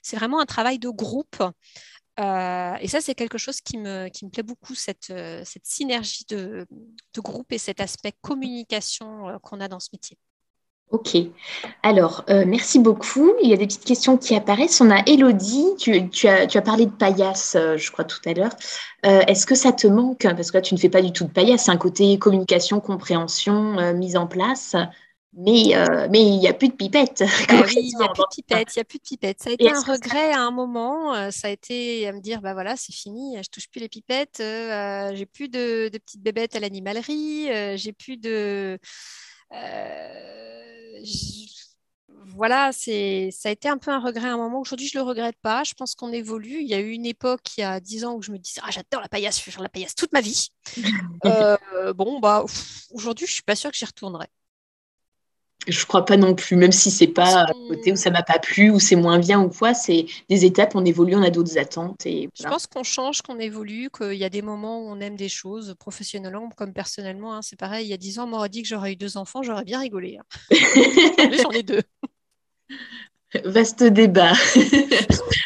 C'est vraiment un travail de groupe. Et ça, c'est quelque chose qui me plaît beaucoup, cette synergie de groupe et cet aspect communication qu'on a dans ce métier. Ok. Alors, merci beaucoup. Il y a des petites questions qui apparaissent. On a Élodie. Tu as parlé de paillasse, je crois, tout à l'heure. Est-ce que ça te manque? Parce que là, tu ne fais pas du tout de paillasse. C'est un côté communication, compréhension, mise en place. Mais il n'y a plus de pipette, Bah oui, il n'y a concrètement. plus de pipette, il y a plus de pipette. Ça a Et été un est-ce que ça... regret à un moment. Ça a été à me dire, bah voilà, c'est fini, je touche plus les pipettes, j'ai plus de petites bébêtes à l'animalerie, j'ai plus de... j- Voilà, ça a été un peu un regret à un moment. Aujourd'hui, je le regrette pas. Je pense qu'on évolue. Il y a eu une époque, il y a 10 ans, où je me disais, ah, j'adore la paillasse, je vais faire la paillasse toute ma vie. Aujourd'hui, je suis pas sûre que j'y retournerai. Je crois pas non plus, même si c'est Je pense pas un côté où ça m'a pas plu, où c'est moins bien ou quoi, c'est des étapes, on évolue, on a d'autres attentes et Je voilà. pense qu'on change, qu'on évolue, qu'il y a des moments où on aime des choses, professionnellement comme personnellement, hein. C'est pareil, il y a 10 ans, on m'aurait dit que j'aurais eu 2 enfants, j'aurais bien rigolé, hein. Aujourd'hui, j'en ai 2. Vaste débat.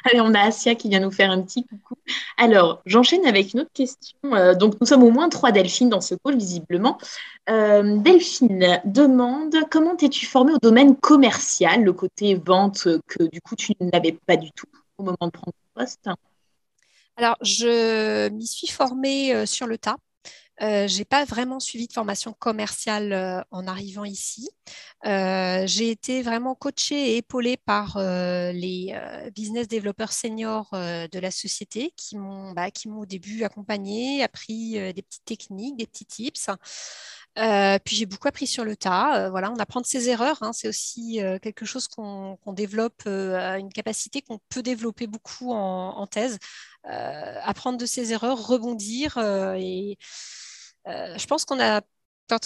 Allez, on a Asia qui vient nous faire un petit coucou. Alors, j'enchaîne avec une autre question. Donc, nous sommes au moins trois Delphines dans ce call, visiblement. Delphine demande comment t'es-tu formée au domaine commercial, le côté vente que du coup tu n'avais pas du tout au moment de prendre ton poste? Alors, je m'y suis formée sur le tas. J'ai pas vraiment suivi de formation commerciale en arrivant ici. J'ai été vraiment coachée et épaulée par les business développeurs seniors de la société qui m'ont au début accompagnée, appris des petites techniques, des petits tips. Puis j'ai beaucoup appris sur le tas. Voilà, on apprend de ses erreurs, hein. C'est aussi quelque chose qu'on développe, une capacité qu'on peut développer beaucoup en thèse. Apprendre de ses erreurs, rebondir je pense quand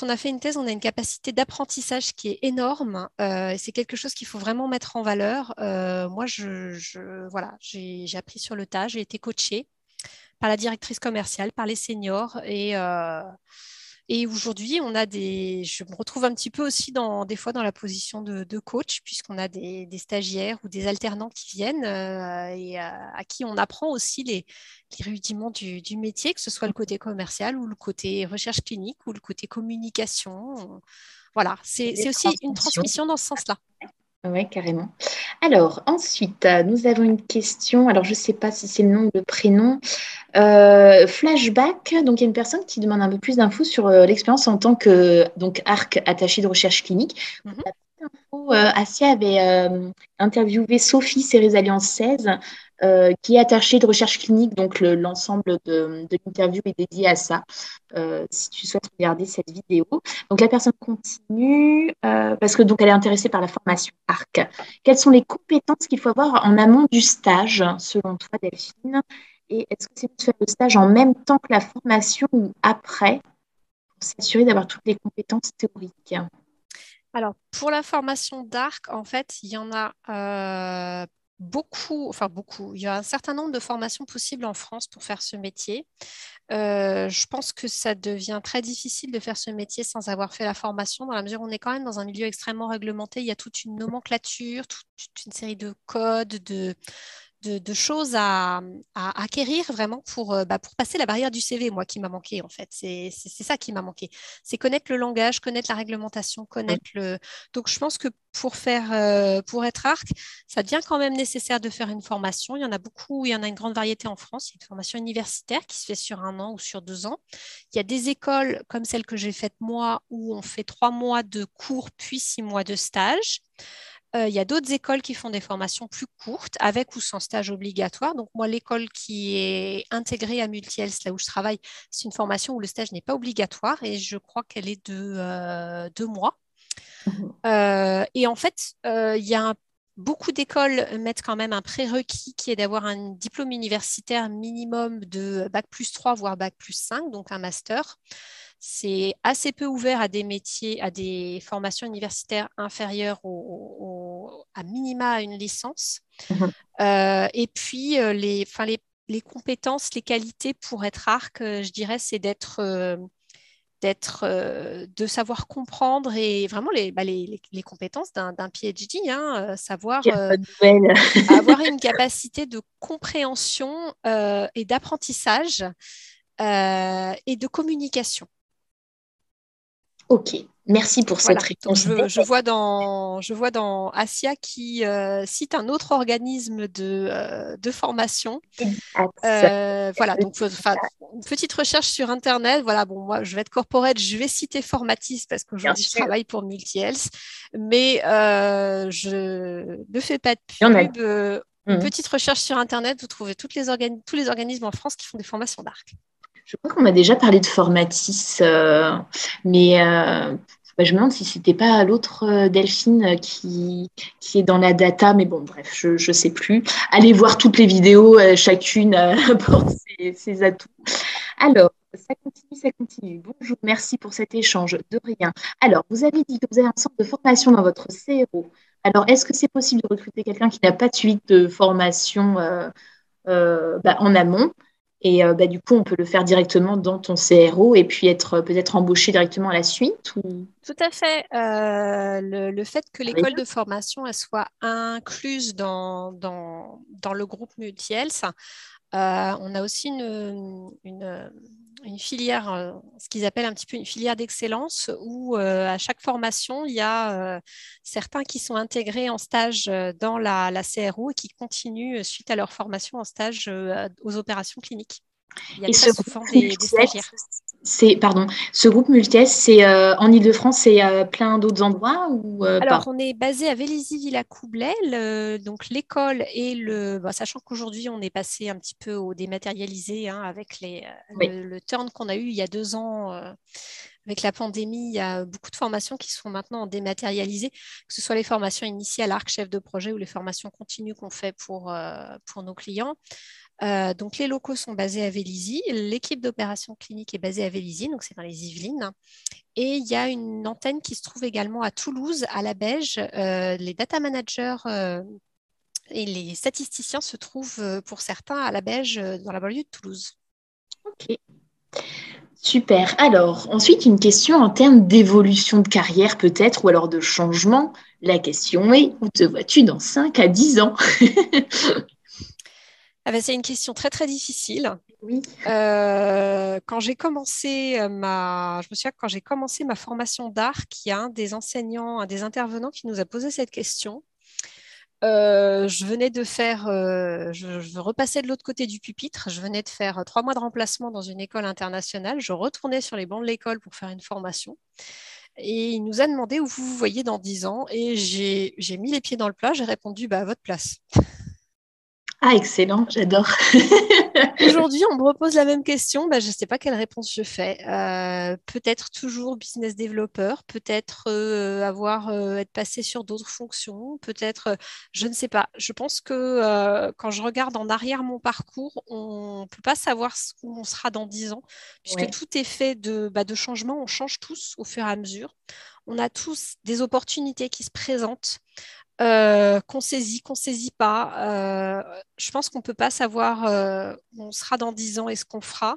on a fait une thèse, on a une capacité d'apprentissage qui est énorme. Et c'est quelque chose qu'il faut vraiment mettre en valeur. Moi, voilà, j'ai appris sur le tas, j'ai été coachée par la directrice commerciale, par les seniors. Et aujourd'hui, je me retrouve un petit peu aussi des fois dans la position de coach, puisqu'on a des stagiaires ou des alternants qui viennent et à qui on apprend aussi les rudiments du métier, que ce soit le côté commercial ou le côté recherche clinique ou le côté communication. Voilà, Des c'est aussi une transmissions. transmission dans ce sens-là. Oui, carrément. Alors, ensuite, nous avons une question. Alors, je ne sais pas si c'est le nom ou le prénom. Flashback. Donc, il y a une personne qui demande un peu plus d'infos sur l'expérience en tant que donc ARC attaché de recherche clinique. Pour Mhm. la petite info, Asia avait interviewé Sophie Cérézalian 16 qui est attaché de recherche clinique. Donc, l'ensemble de l'interview est dédié à ça, si tu souhaites regarder cette vidéo. Donc, la personne continue parce que donc elle est intéressée par la formation ARC. Quelles sont les compétences qu'il faut avoir en amont du stage, selon toi, Delphine? Et est-ce que c'est de faire le stage en même temps que la formation ou après pour s'assurer d'avoir toutes les compétences théoriques? Alors, pour la formation d'ARC, en fait, il y en a beaucoup, enfin beaucoup. Il y a un certain nombre de formations possibles en France pour faire ce métier. Je pense que ça devient très difficile de faire ce métier sans avoir fait la formation, dans la mesure où on est quand même dans un milieu extrêmement réglementé. Il y a toute une nomenclature, toute une série de codes, de choses à acquérir vraiment pour passer la barrière du CV, moi, qui m'a manqué, en fait. C'est ça qui m'a manqué. C'est connaître le langage, connaître la réglementation, connaître le... Donc, je pense que pour être ARC, ça devient quand même nécessaire de faire une formation. Il y en a beaucoup, il y en a une grande variété en France. Il y a une formation universitaire qui se fait sur 1 an ou sur 2 ans. Il y a des écoles comme celle que j'ai faite moi, où on fait 3 mois de cours puis 6 mois de stage. Il y a d'autres écoles qui font des formations plus courtes, avec ou sans stage obligatoire. Donc, moi, l'école qui est intégrée à Multi-Health, là où je travaille, c'est une formation où le stage n'est pas obligatoire et je crois qu'elle est de 2 mois. Et en fait, beaucoup d'écoles mettent quand même un prérequis qui est d'avoir un diplôme universitaire minimum de bac+3, voire bac+5, donc un master. C'est assez peu ouvert à des métiers, à des formations universitaires inférieures à minima à une licence. Mhm. Et puis, les compétences, les qualités pour être ARC, je dirais, c'est de savoir comprendre et vraiment les compétences d'un PhD, hein, savoir Quelle bonne nouvelle. avoir une capacité de compréhension et d'apprentissage et de communication. Ok, merci pour cette Voilà, donc réponse je vois dans Asia qui cite un autre organisme de formation. dédicace. Voilà, donc enfin, une petite recherche sur Internet. Voilà, bon, moi, je vais être corporate, je vais citer Formatis parce Bien qu'aujourd'hui, je sûr, travaille pour Multi-Health, mais je ne fais pas de il y en a. pub. Une Mhm. petite recherche sur Internet, vous trouvez tous les organismes en France qui font des formations d'ARC. Je crois qu'on m'a déjà parlé de Formatis, mais bah, je me demande si c'était pas l'autre Delphine qui est dans la data, mais bon, bref, je ne sais plus. Allez voir toutes les vidéos, chacune apporte ses atouts. Alors, ça continue, ça continue. Bonjour, merci pour cet échange. De rien. Alors, vous avez dit que vous avez un centre de formation dans votre CRO. Alors, est-ce que c'est possible de recruter quelqu'un qui n'a pas de suite de formation en amont? Et du coup, on peut le faire directement dans ton CRO et puis être peut-être embauché directement à la suite ou Tout à fait. Le fait que l'école rien. de formation elle soit incluse dans le groupe Multi-Health, on a aussi une filière, ce qu'ils appellent un petit peu une filière d'excellence, où à chaque formation, il y a certains qui sont intégrés en stage dans la CRO et qui continuent suite à leur formation en stage aux opérations cliniques. Il y a Et très ce groupe souvent des multi-S, stagiaires. ce groupe multi-S, c'est en Île-de-France, c'est plein d'autres endroits ou Alors, pas? on est basé à Vélizy-Villacoublay, donc l'école et sachant qu'aujourd'hui on est passé un petit peu au dématérialisé, hein, avec Oui. le turn qu'on a eu il y a 2 ans avec la pandémie, il y a beaucoup de formations qui sont maintenant dématérialisées, que ce soit les formations initiales, ARC, chef de projet ou les formations continues qu'on fait pour nos clients. Donc, les locaux sont basés à Vélizy. L'équipe d'opération clinique est basée à Vélizy, donc c'est dans les Yvelines. Et il y a une antenne qui se trouve également à Toulouse, à la Beige. Les data managers et les statisticiens se trouvent pour certains à la Beige, dans la banlieue de Toulouse. Ok, super. Alors, ensuite, une question en termes d'évolution de carrière peut-être ou alors de changement. La question est, où te vois-tu dans 5 à 10 ans? Ah ben, c'est une question très très difficile. Oui. Quand j'ai commencé je me souviens que quand j'ai commencé ma formation d'art, il y a un des enseignants, un des intervenants qui nous a posé cette question. Je venais de faire, je repassais de l'autre côté du pupitre. Je venais de faire 3 mois de remplacement dans une école internationale. Je retournais sur les bancs de l'école pour faire une formation. Et il nous a demandé où vous vous voyez dans 10 ans. Et j'ai mis les pieds dans le plat. J'ai répondu, bah, à votre place. Ah, excellent, j'adore. Aujourd'hui, on me repose la même question, bah, je ne sais pas quelle réponse je fais. Peut-être toujours business développeur, peut-être être passé sur d'autres fonctions, peut-être, je ne sais pas. Je pense que quand je regarde en arrière mon parcours, on ne peut pas savoir où on sera dans 10 ans, puisque Ouais. tout est fait de changements, on change tous au fur et à mesure. On a tous des opportunités qui se présentent qu'on saisit pas. Je pense qu'on peut pas savoir où on sera dans 10 ans et ce qu'on fera.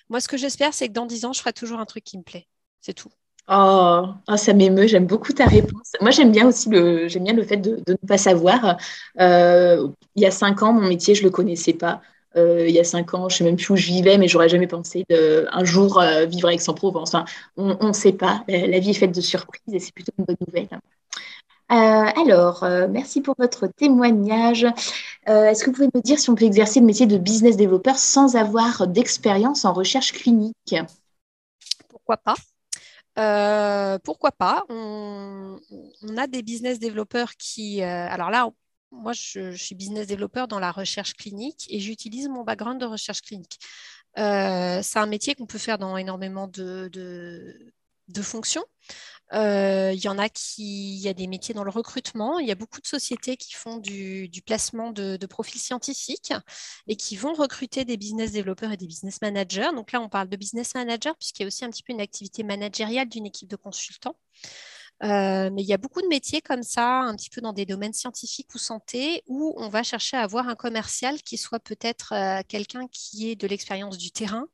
Moi, ce que j'espère, c'est que dans 10 ans, je ferai toujours un truc qui me plaît. C'est tout. Oh, oh, ça m'émeut, j'aime beaucoup ta réponse. Moi, j'aime bien le fait de ne pas savoir. Il y a 5 ans, mon métier, je le connaissais pas. Il y a 5 ans, je sais même plus où je vivais, mais j'aurais jamais pensé un jour vivre à Aix-en-Provence. Enfin, on ne sait pas. La vie est faite de surprises et c'est plutôt une bonne nouvelle. Merci pour votre témoignage. Est-ce que vous pouvez me dire si on peut exercer le métier de business développeur sans avoir d'expérience en recherche clinique? Pourquoi pas? Pourquoi pas? On a des business développeurs qui... alors là, moi, je suis business développeur dans la recherche clinique et j'utilise mon background de recherche clinique. C'est un métier qu'on peut faire dans énormément de fonctions. Il y a des métiers dans le recrutement. Il y a beaucoup de sociétés qui font du placement de profils scientifiques et qui vont recruter des business développeurs et des business managers. Donc là, on parle de business manager puisqu'il y a aussi un petit peu une activité managériale d'une équipe de consultants. Mais il y a beaucoup de métiers comme ça, un petit peu dans des domaines scientifiques ou santé, où on va chercher à avoir un commercial qui soit peut-être quelqu'un qui ait de l'expérience du terrain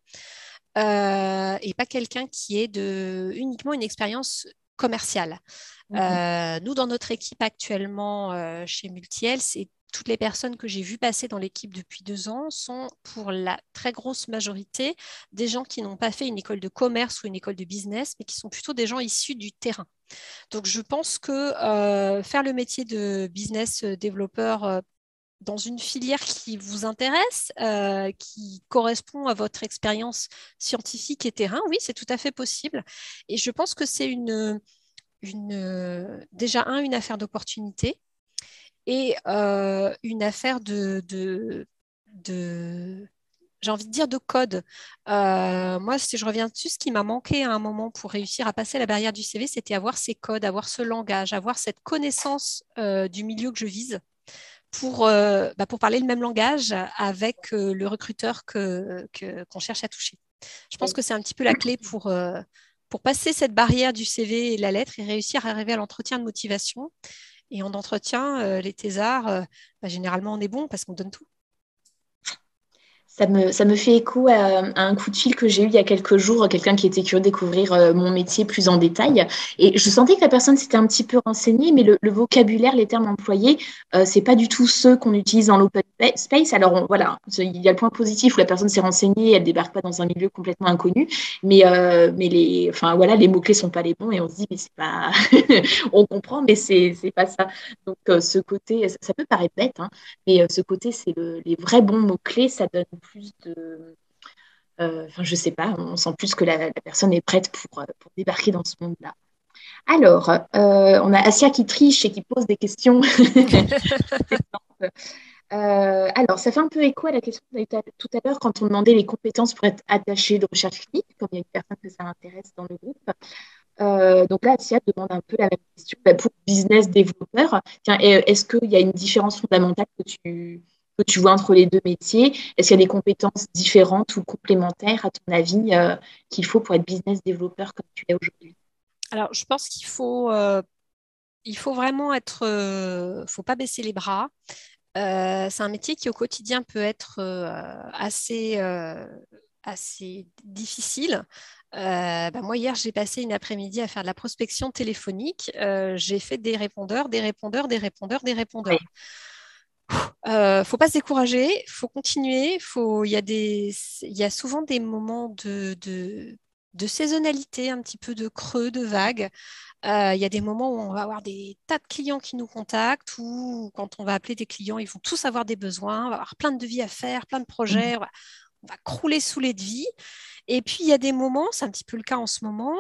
et pas quelqu'un qui ait uniquement une expérience commerciale. Mhm. Nous, dans notre équipe actuellement chez Multiel, c'est toutes les personnes que j'ai vues passer dans l'équipe depuis 2 ans sont pour la très grosse majorité des gens qui n'ont pas fait une école de commerce ou une école de business, mais qui sont plutôt des gens issus du terrain. Donc, je pense que faire le métier de business développeur dans une filière qui vous intéresse, qui correspond à votre expérience scientifique et terrain, oui, c'est tout à fait possible. Et je pense que c'est déjà une affaire d'opportunité et une affaire de j'ai envie de dire de code. Moi, si je reviens dessus, ce qui m'a manqué à un moment pour réussir à passer la barrière du CV, c'était avoir ces codes, avoir ce langage, avoir cette connaissance du milieu que je vise pour parler le même langage avec le recruteur qu'on cherche à toucher. Je pense Oui. que c'est un petit peu la clé pour passer cette barrière du CV et de la lettre et réussir à arriver à l'entretien de motivation. Et en entretien, les thésards, généralement, on est bon parce qu'on donne tout. Ça me fait écho à un coup de fil que j'ai eu il y a quelques jours, quelqu'un qui était curieux de découvrir mon métier plus en détail. Et je sentais que la personne s'était un petit peu renseignée, mais le vocabulaire, les termes employés, c'est pas du tout ceux qu'on utilise dans l'open space. Alors voilà, il y a le point positif où la personne s'est renseignée, elle débarque pas dans un milieu complètement inconnu, mais enfin voilà, les mots-clés sont pas les bons et on se dit mais c'est pas, on comprend, mais c'est pas ça. Donc ce côté, ça peut paraître bête, hein, mais ce côté, c'est les vrais bons mots-clés, ça donne plus de. Enfin, je sais pas, on sent plus que la personne est prête pour débarquer dans ce monde-là. Alors, on a Asia qui triche et qui pose des questions. Alors, ça fait un peu écho à la question qu'on a eue tout à l'heure quand on demandait les compétences pour être attaché de recherche clinique, comme il y a une personne que ça intéresse dans le groupe. Donc là, Asia demande un peu la même question pour business développeur. Tiens, est-ce qu'il y a une différence fondamentale que tu vois entre les deux métiers? Est-ce qu'il y a des compétences différentes ou complémentaires, à ton avis, qu'il faut pour être business développeur comme tu l'es aujourd'hui? Alors, je pense il faut vraiment faut pas baisser les bras. C'est un métier qui au quotidien peut être assez difficile. Moi, hier, j'ai passé une après-midi à faire de la prospection téléphonique. J'ai fait des répondeurs, des répondeurs, des répondeurs, des Oui. répondeurs. Faut pas se décourager, faut continuer. Il y a souvent des moments de saisonnalité, un petit peu de creux, de vagues. Il y a des moments où on va avoir des tas de clients qui nous contactent ou quand on va appeler des clients, ils vont tous avoir des besoins, on va avoir plein de devis à faire, plein de projets, on va crouler sous les devis. Et puis, il y a des moments, c'est un petit peu le cas en ce moment,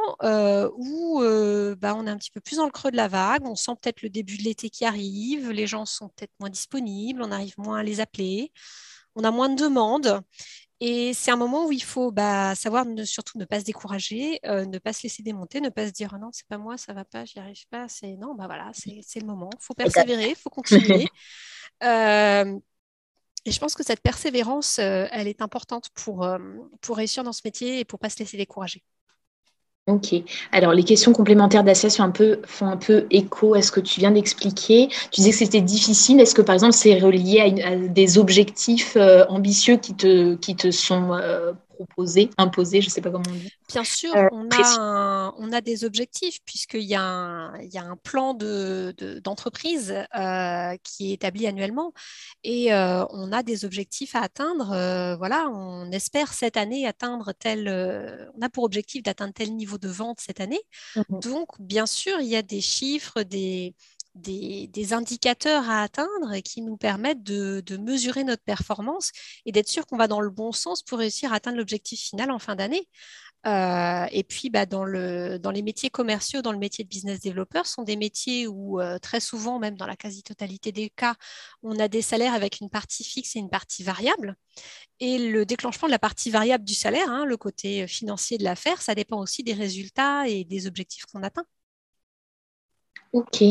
où on est un petit peu plus dans le creux de la vague. On sent peut-être le début de l'été qui arrive. Les gens sont peut-être moins disponibles. On arrive moins à les appeler. On a moins de demandes. Et c'est un moment où il faut savoir surtout ne pas se décourager, ne pas se laisser démonter, ne pas se dire: Ah non, c'est pas moi, ça va pas, j'y arrive pas. C'est non, voilà, c'est le moment. Il faut persévérer, il faut continuer. Euh, et je pense que cette persévérance, elle est importante pour réussir dans ce métier et pour pas se laisser décourager. Ok. Alors, les questions complémentaires d'Asia font un peu écho à ce que tu viens d'expliquer. Tu disais que c'était difficile. Est-ce que, par exemple, c'est relié à des objectifs ambitieux qui te sont proposés, imposés, je ne sais pas comment on dit, Bien sûr, précis. on a des objectifs puisqu'il y a un plan d'entreprise qui est établi annuellement et on a des objectifs à atteindre. Voilà, on espère cette année atteindre on a pour objectif d'atteindre tel niveau de vente cette année. Mhm. Donc, bien sûr, il y a des chiffres, des indicateurs à atteindre et qui nous permettent de mesurer notre performance et d'être sûr qu'on va dans le bon sens pour réussir à atteindre l'objectif final en fin d'année. Et puis, dans les métiers commerciaux, dans le métier de business developer, sont des métiers où très souvent, même dans la quasi-totalité des cas, on a des salaires avec une partie fixe et une partie variable. Et le déclenchement de la partie variable du salaire, hein, le côté financier de l'affaire, ça dépend aussi des résultats et des objectifs qu'on atteint. Ok.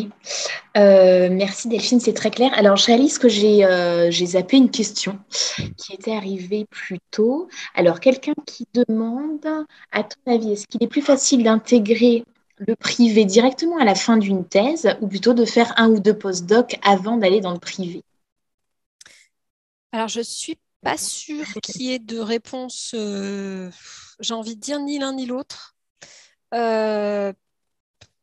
Merci Delphine, c'est très clair. Alors, je réalise que j'ai zappé une question qui était arrivée plus tôt. Alors, quelqu'un qui demande, à ton avis, est-ce qu'il est plus facile d'intégrer le privé directement à la fin d'une thèse ou plutôt de faire un ou deux post-doc avant d'aller dans le privé? Alors, je ne suis pas sûre qu'il y ait de réponse, j'ai envie de dire, ni l'un ni l'autre. Euh,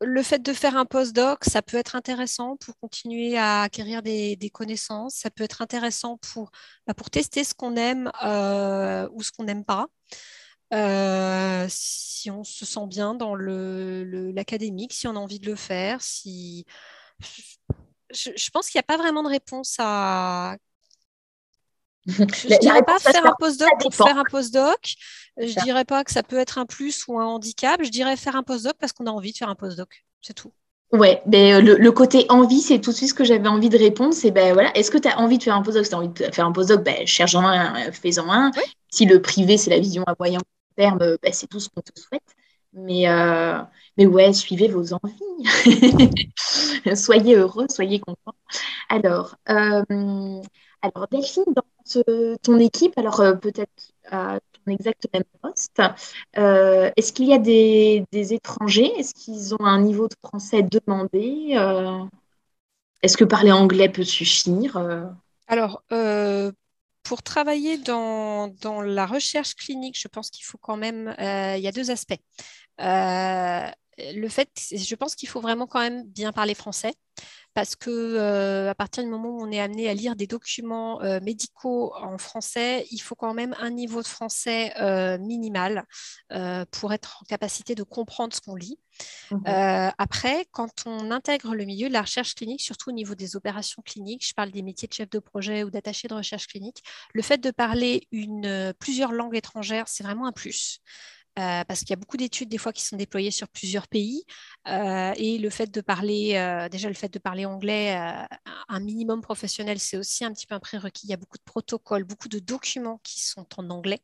le fait de faire un postdoc, ça peut être intéressant pour continuer à acquérir des connaissances. Ça peut être intéressant pour tester ce qu'on aime ou ce qu'on n'aime pas. Si on se sent bien dans l'académique, si on a envie de le faire, si... Je pense qu'il n'y a pas vraiment de réponse à... Je ne La dirais pas réponse passe faire un par postdoc ça pour dépend. faire un postdoc. C'est Je ça. dirais pas que ça peut être un plus ou un handicap. Je dirais faire un postdoc parce qu'on a envie de faire un postdoc. C'est tout. Ouais, ben, le côté envie, c'est tout de suite ce que j'avais envie de répondre. C'est ben voilà, est-ce que tu as envie de faire un postdoc? Si tu as envie de faire un postdoc, ben, cherche-en un, fais-en un. Oui. Si le privé, c'est la vision à moyen terme, ben, c'est tout ce qu'on te souhaite. Mais, euh, mais ouais, suivez vos envies. Soyez heureux, soyez contents. Alors, alors Delphine, dans ton équipe, alors peut-être à ton exact même poste, est-ce qu'il y a des étrangers? Est-ce qu'ils ont un niveau de français demandé? Est-ce que parler anglais peut suffire? Alors, pour travailler dans la recherche clinique, je pense qu'il faut quand même, il y a deux aspects. Euh, je pense qu'il faut vraiment quand même bien parler français parce que à partir du moment où on est amené à lire des documents médicaux en français, il faut quand même un niveau de français minimal pour être en capacité de comprendre ce qu'on lit. Mhm. Après, quand on intègre le milieu de la recherche clinique, surtout au niveau des opérations cliniques, je parle des métiers de chef de projet ou d'attaché de recherche clinique, le fait de parler plusieurs langues étrangères, c'est vraiment un plus. Parce qu'il y a beaucoup d'études des fois qui sont déployées sur plusieurs pays et le fait de parler déjà le fait de parler anglais un minimum professionnel c'est aussi un petit peu un prérequis. Il y a beaucoup de protocoles, beaucoup de documents qui sont en anglais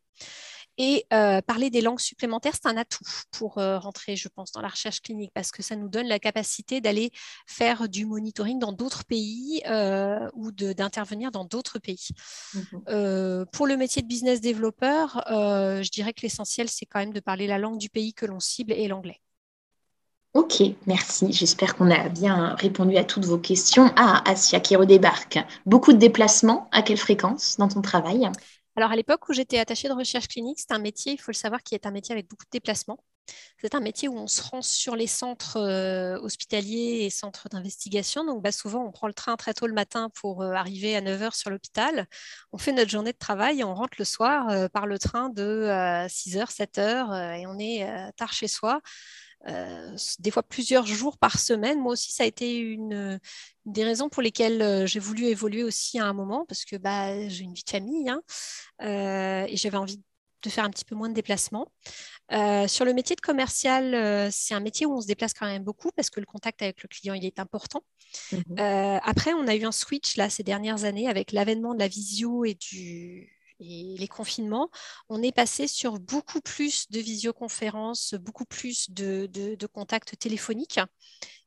et parler des langues supplémentaires, c'est un atout pour rentrer, je pense, dans la recherche clinique parce que ça nous donne la capacité d'aller faire du monitoring dans d'autres pays ou d'intervenir dans d'autres pays. Mhm. Pour le métier de business developer, je dirais que l'essentiel, c'est quand même de parler la langue du pays que l'on cible et l'anglais. Ok, merci. J'espère qu'on a bien répondu à toutes vos questions. Ah, Asia qui redébarque. Beaucoup de déplacements. À quelle fréquence dans ton travail? Alors, à l'époque où j'étais attachée de recherche clinique, c'est un métier, il faut le savoir, qui est un métier avec beaucoup de déplacements. C'est un métier où on se rend sur les centres hospitaliers et centres d'investigation. Donc, souvent, on prend le train très tôt le matin pour arriver à 9 heures sur l'hôpital. On fait notre journée de travail et on rentre le soir par le train de 6 heures, 7 heures et on est tard chez soi. Des fois plusieurs jours par semaine. Moi aussi, ça a été une des raisons pour lesquelles j'ai voulu évoluer aussi à un moment parce que j'ai une vie de famille hein, et j'avais envie de faire un petit peu moins de déplacements. Sur le métier de commercial, c'est un métier où on se déplace quand même beaucoup parce que le contact avec le client, il est important. Mhm. Après, on a eu un switch là ces dernières années avec l'avènement de la visio et les confinements. On est passé sur beaucoup plus de visioconférences, beaucoup plus de contacts téléphoniques,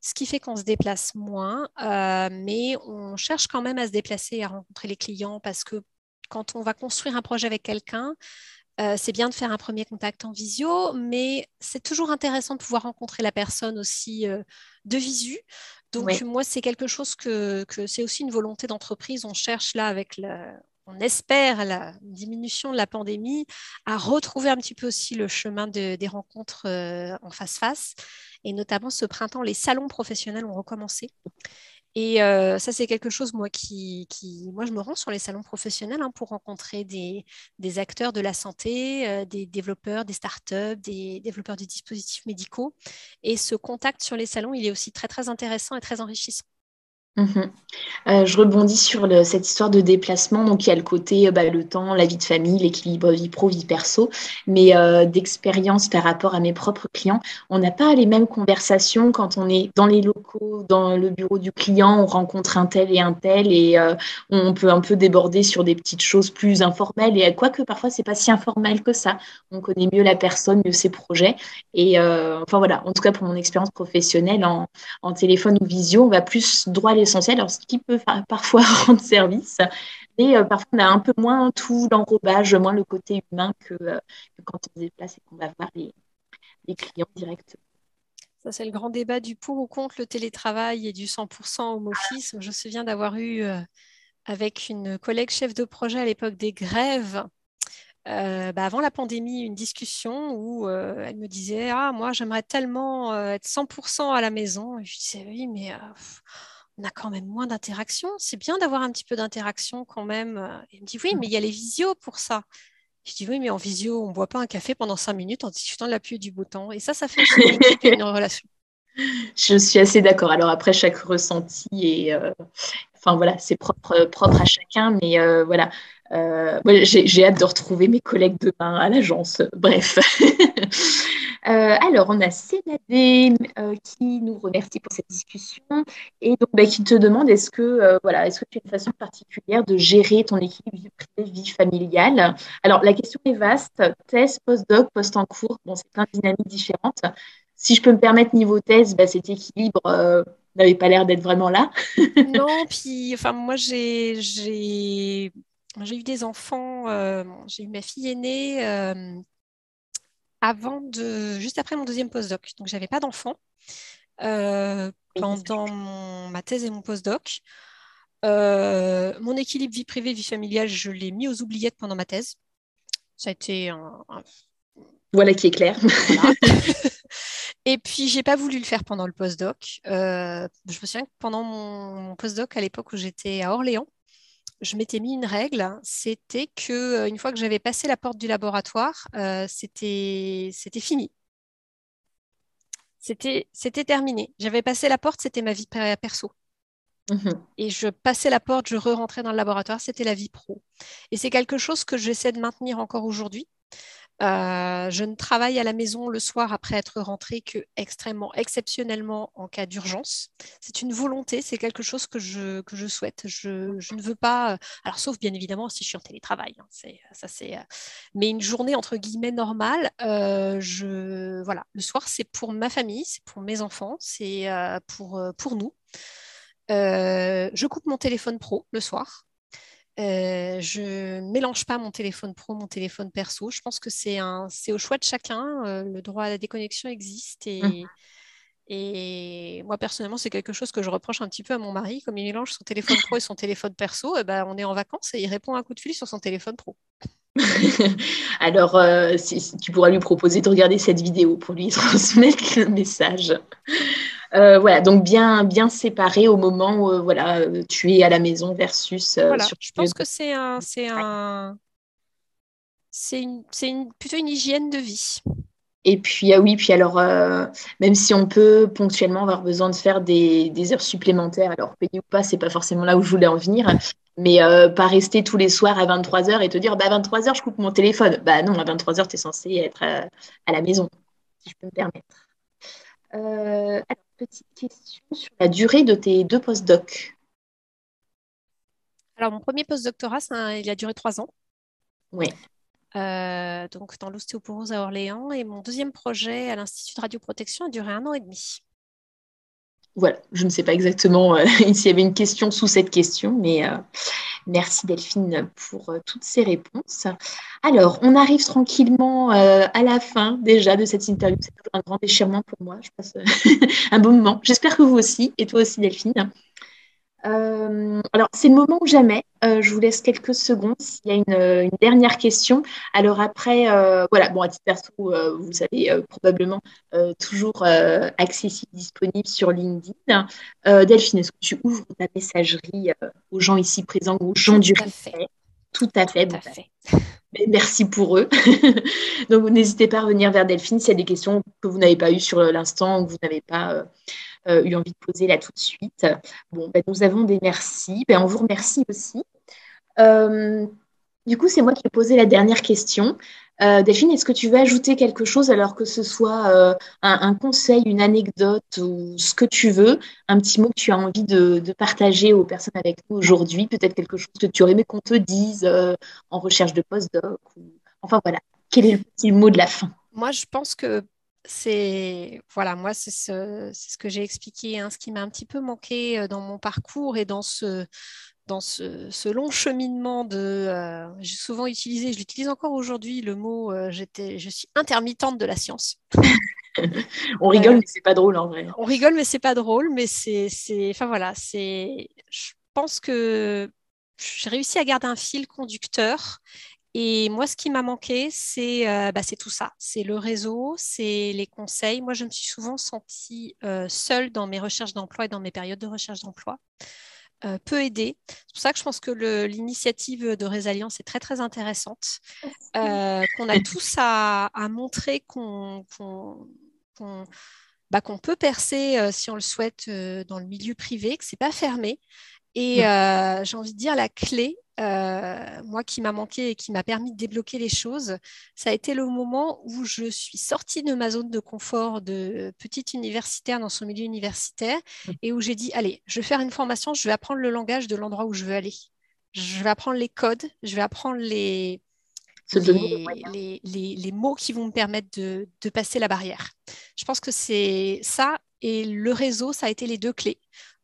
ce qui fait qu'on se déplace moins, mais on cherche quand même à se déplacer et à rencontrer les clients parce que quand on va construire un projet avec quelqu'un, c'est bien de faire un premier contact en visio, mais c'est toujours intéressant de pouvoir rencontrer la personne aussi de visu. Donc, Oui. moi, c'est quelque chose que c'est aussi une volonté d'entreprise. On cherche là, on espère la diminution de la pandémie, à retrouver un petit peu aussi le chemin des rencontres en face-face. Et notamment, ce printemps, les salons professionnels ont recommencé. Et ça, c'est quelque chose, moi, je me rends sur les salons professionnels pour rencontrer des acteurs de la santé, des développeurs, des startups, des développeurs de dispositifs médicaux. Et ce contact sur les salons, il est aussi très, très intéressant et très enrichissant. Mhm. Je rebondis sur cette histoire de déplacement. Donc, il y a le côté, le temps, la vie de famille, l'équilibre vie pro, vie perso. Mais d'expérience par rapport à mes propres clients, on n'a pas les mêmes conversations quand on est dans les locaux, dans le bureau du client, on rencontre un tel et on peut un peu déborder sur des petites choses plus informelles. Et quoique parfois, c'est pas si informel que ça. On connaît mieux la personne, mieux ses projets. Et enfin voilà, en tout cas pour mon expérience professionnelle en téléphone ou visio, on va plus droit à l'essentiel, alors ce qui peut parfois rendre service, mais parfois on a un peu moins tout l'enrobage, moins le côté humain que quand on se déplace et qu'on va voir les clients directs. Ça, c'est le grand débat du pour ou contre le télétravail et du 100% home office. Je me souviens d'avoir eu, avec une collègue chef de projet à l'époque des grèves, avant la pandémie, une discussion où elle me disait, ah, moi, j'aimerais tellement être 100% à la maison. Et je disais, oui, mais on a quand même moins d'interaction. C'est bien d'avoir un petit peu d'interaction quand même. Et elle me dit, oui, mais il y a les visios pour ça. Je dis, oui, mais en visio, on ne boit pas un café pendant 5 minutes en discutant de la pluie et du beau temps. Et ça fait aussi une équipe et une relation. Je suis assez d'accord. Alors après, chaque ressenti est, enfin voilà, c'est propre à chacun, mais voilà. Moi, j'ai hâte de retrouver mes collègues demain à l'agence. Bref. Alors, on a Céladé qui nous remercie pour cette discussion et donc qui te demande est-ce que tu as une façon particulière de gérer ton équilibre vie privée, vie familiale? Alors, la question est vaste. Thèse, post-doc, post en cours, bon, c'est plein de dynamiques différentes. Si je peux me permettre, niveau thèse, cet équilibre n'avait pas l'air d'être vraiment là. Non, puis enfin, moi, j'ai eu des enfants. Bon, j'ai eu ma fille aînée juste après mon deuxième postdoc. Donc, j'avais pas d'enfant Oui, pendant ma thèse et mon postdoc. Mon équilibre vie privée, vie familiale, je l'ai mis aux oubliettes pendant ma thèse. Ça a été voilà qui est clair. voilà. Et puis, j'ai pas voulu le faire pendant le postdoc. Je me souviens que pendant mon postdoc, à l'époque où j'étais à Orléans, je m'étais mis une règle, c'était que une fois que j'avais passé la porte du laboratoire, c'était fini. C'était terminé. J'avais passé la porte, c'était ma vie perso. Mhm. Et je passais la porte, je re-rentrais dans le laboratoire, c'était la vie pro. Et c'est quelque chose que j'essaie de maintenir encore aujourd'hui. Je ne travaille à la maison le soir après être rentrée que extrêmement, exceptionnellement en cas d'urgence. C'est une volonté, c'est quelque chose que je souhaite. Je ne veux pas, alors sauf bien évidemment si je suis en télétravail, hein, mais une journée entre guillemets normale, voilà, le soir c'est pour ma famille, c'est pour mes enfants, c'est pour nous. Je coupe mon téléphone pro le soir. Je mélange pas mon téléphone pro, mon téléphone perso. Je pense que c'est au choix de chacun. Le droit à la déconnexion existe et moi personnellement, c'est quelque chose que je reproche un petit peu à mon mari. Comme il mélange son téléphone pro et son téléphone perso, on est en vacances et il répond à un coup de fil sur son téléphone pro. Alors, si tu pourras lui proposer de regarder cette vidéo pour lui transmettre le message. Voilà, donc bien séparé au moment où voilà, tu es à la maison versus Voilà, sur je le lieu pense que c'est plutôt une hygiène de vie. Et puis, oui, puis alors, même si on peut ponctuellement avoir besoin de faire des heures supplémentaires, alors payées ou pas, c'est pas forcément là où je voulais en venir, Mais pas rester tous les soirs à 23h et te dire, bah, à 23h, je coupe mon téléphone. Bah non, à 23h, tu es censé être à la maison, si je peux me permettre. Alors, petite question sur la durée de tes 2 post-docs. Alors, mon premier postdoctorat, il a duré 3 ans. Oui. Donc dans l'ostéoporose à Orléans. Et mon deuxième projet à l'Institut de radioprotection a duré 1 an et demi. Voilà, je ne sais pas exactement s'il y avait une question sous cette question, mais merci Delphine pour toutes ces réponses. Alors, on arrive tranquillement à la fin déjà de cette interview. C'est toujours un grand déchirement pour moi. Je passe un bon moment. J'espère que vous aussi, et toi aussi Delphine. Alors, c'est le moment ou jamais. Je vous laisse quelques secondes s'il y a une dernière question. Alors après, voilà, bon, à titre perso, vous savez probablement toujours accessible, disponible sur LinkedIn. Delphine, est-ce que tu ouvres ta messagerie aux gens ici présents ou aux gens Tout du à fait. replay? Tout à Tout fait. Bon, à bah, fait. merci pour eux. Donc, n'hésitez pas à revenir vers Delphine s'il y a des questions que vous n'avez pas eues sur l'instant ou que vous n'avez pas eu envie de poser là tout de suite. Bon, ben, nous avons des merci. Ben, on vous remercie aussi. Euh, du coup, c'est moi qui ai posé la dernière question. Delphine, est-ce que tu veux ajouter quelque chose, alors que ce soit un conseil, une anecdote ou ce que tu veux, un petit mot que tu as envie de partager aux personnes avec nous aujourd'hui, peut-être quelque chose que tu aurais aimé qu'on te dise en recherche de postdoc ou... Enfin voilà, quel est le petit mot de la fin? Moi, je pense que voilà, moi, c'est ce que j'ai expliqué, hein, ce qui m'a un petit peu manqué dans mon parcours et dans ce long cheminement j'ai souvent utilisé, je l'utilise encore aujourd'hui, le mot, je suis intermittente de la science. On rigole, Euh, mais c'est pas drôle en vrai. on rigole, mais c'est pas drôle, mais enfin voilà, je pense que j'ai réussi à garder un fil conducteur. Et moi, ce qui m'a manqué, c'est tout ça. C'est le réseau, c'est les conseils. Moi, je me suis souvent sentie seule dans mes recherches d'emploi et dans mes périodes de recherche d'emploi. Peu aidée. C'est pour ça que je pense que l'initiative de Résilience est très, très intéressante. Qu'on a tous à montrer qu'on- qu'on peut percer, si on le souhaite, dans le milieu privé, que c'est pas fermé. Et j'ai envie de dire la clé, moi qui m'a manqué et qui m'a permis de débloquer les choses, ça a été le moment où je suis sortie de ma zone de confort de petite universitaire dans son milieu universitaire et où j'ai dit, allez, je vais faire une formation, je vais apprendre le langage de l'endroit où je veux aller. Je vais apprendre les codes, je vais apprendre Se donner les moyens. les mots qui vont me permettre de passer la barrière. Je pense que c'est ça et le réseau, ça a été les deux clés.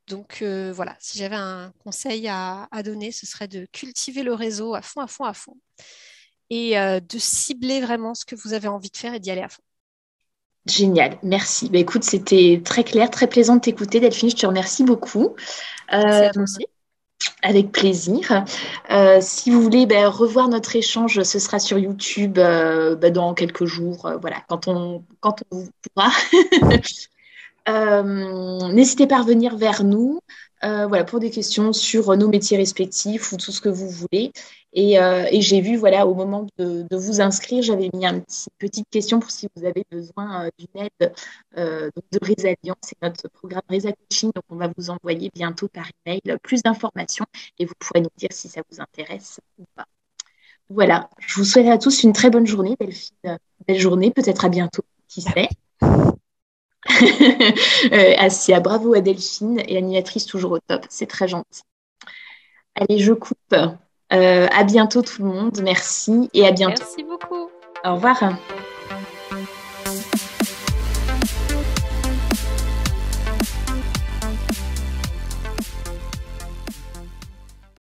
Donc voilà, si j'avais un conseil à donner, ce serait de cultiver le réseau à fond, à fond, à fond. Et de cibler vraiment ce que vous avez envie de faire et d'y aller à fond. Génial, merci. Bah, écoute, c'était très clair, très plaisant de t'écouter, Delphine. Je te remercie beaucoup. Merci Euh, à toi aussi. Avec plaisir. Si vous voulez revoir notre échange, ce sera sur YouTube dans quelques jours, voilà, quand on pourra. N'hésitez pas à revenir vers nous voilà, pour des questions sur nos métiers respectifs ou tout ce que vous voulez. Et j'ai vu, voilà, au moment de vous inscrire, j'avais mis une petite question pour si vous avez besoin d'une aide donc de Résalience. C'est notre programme Résa Coaching. Donc, on va vous envoyer bientôt par email plus d'informations et vous pourrez nous dire si ça vous intéresse ou pas. Voilà, je vous souhaite à tous une très bonne journée, Delphine. Belle journée, peut-être à bientôt, qui Bah sait. oui. Assia, bravo à Delphine et animatrice toujours au top. C'est très gentil. Allez, je coupe. À bientôt tout le monde. Merci et à bientôt. Merci beaucoup. Au revoir.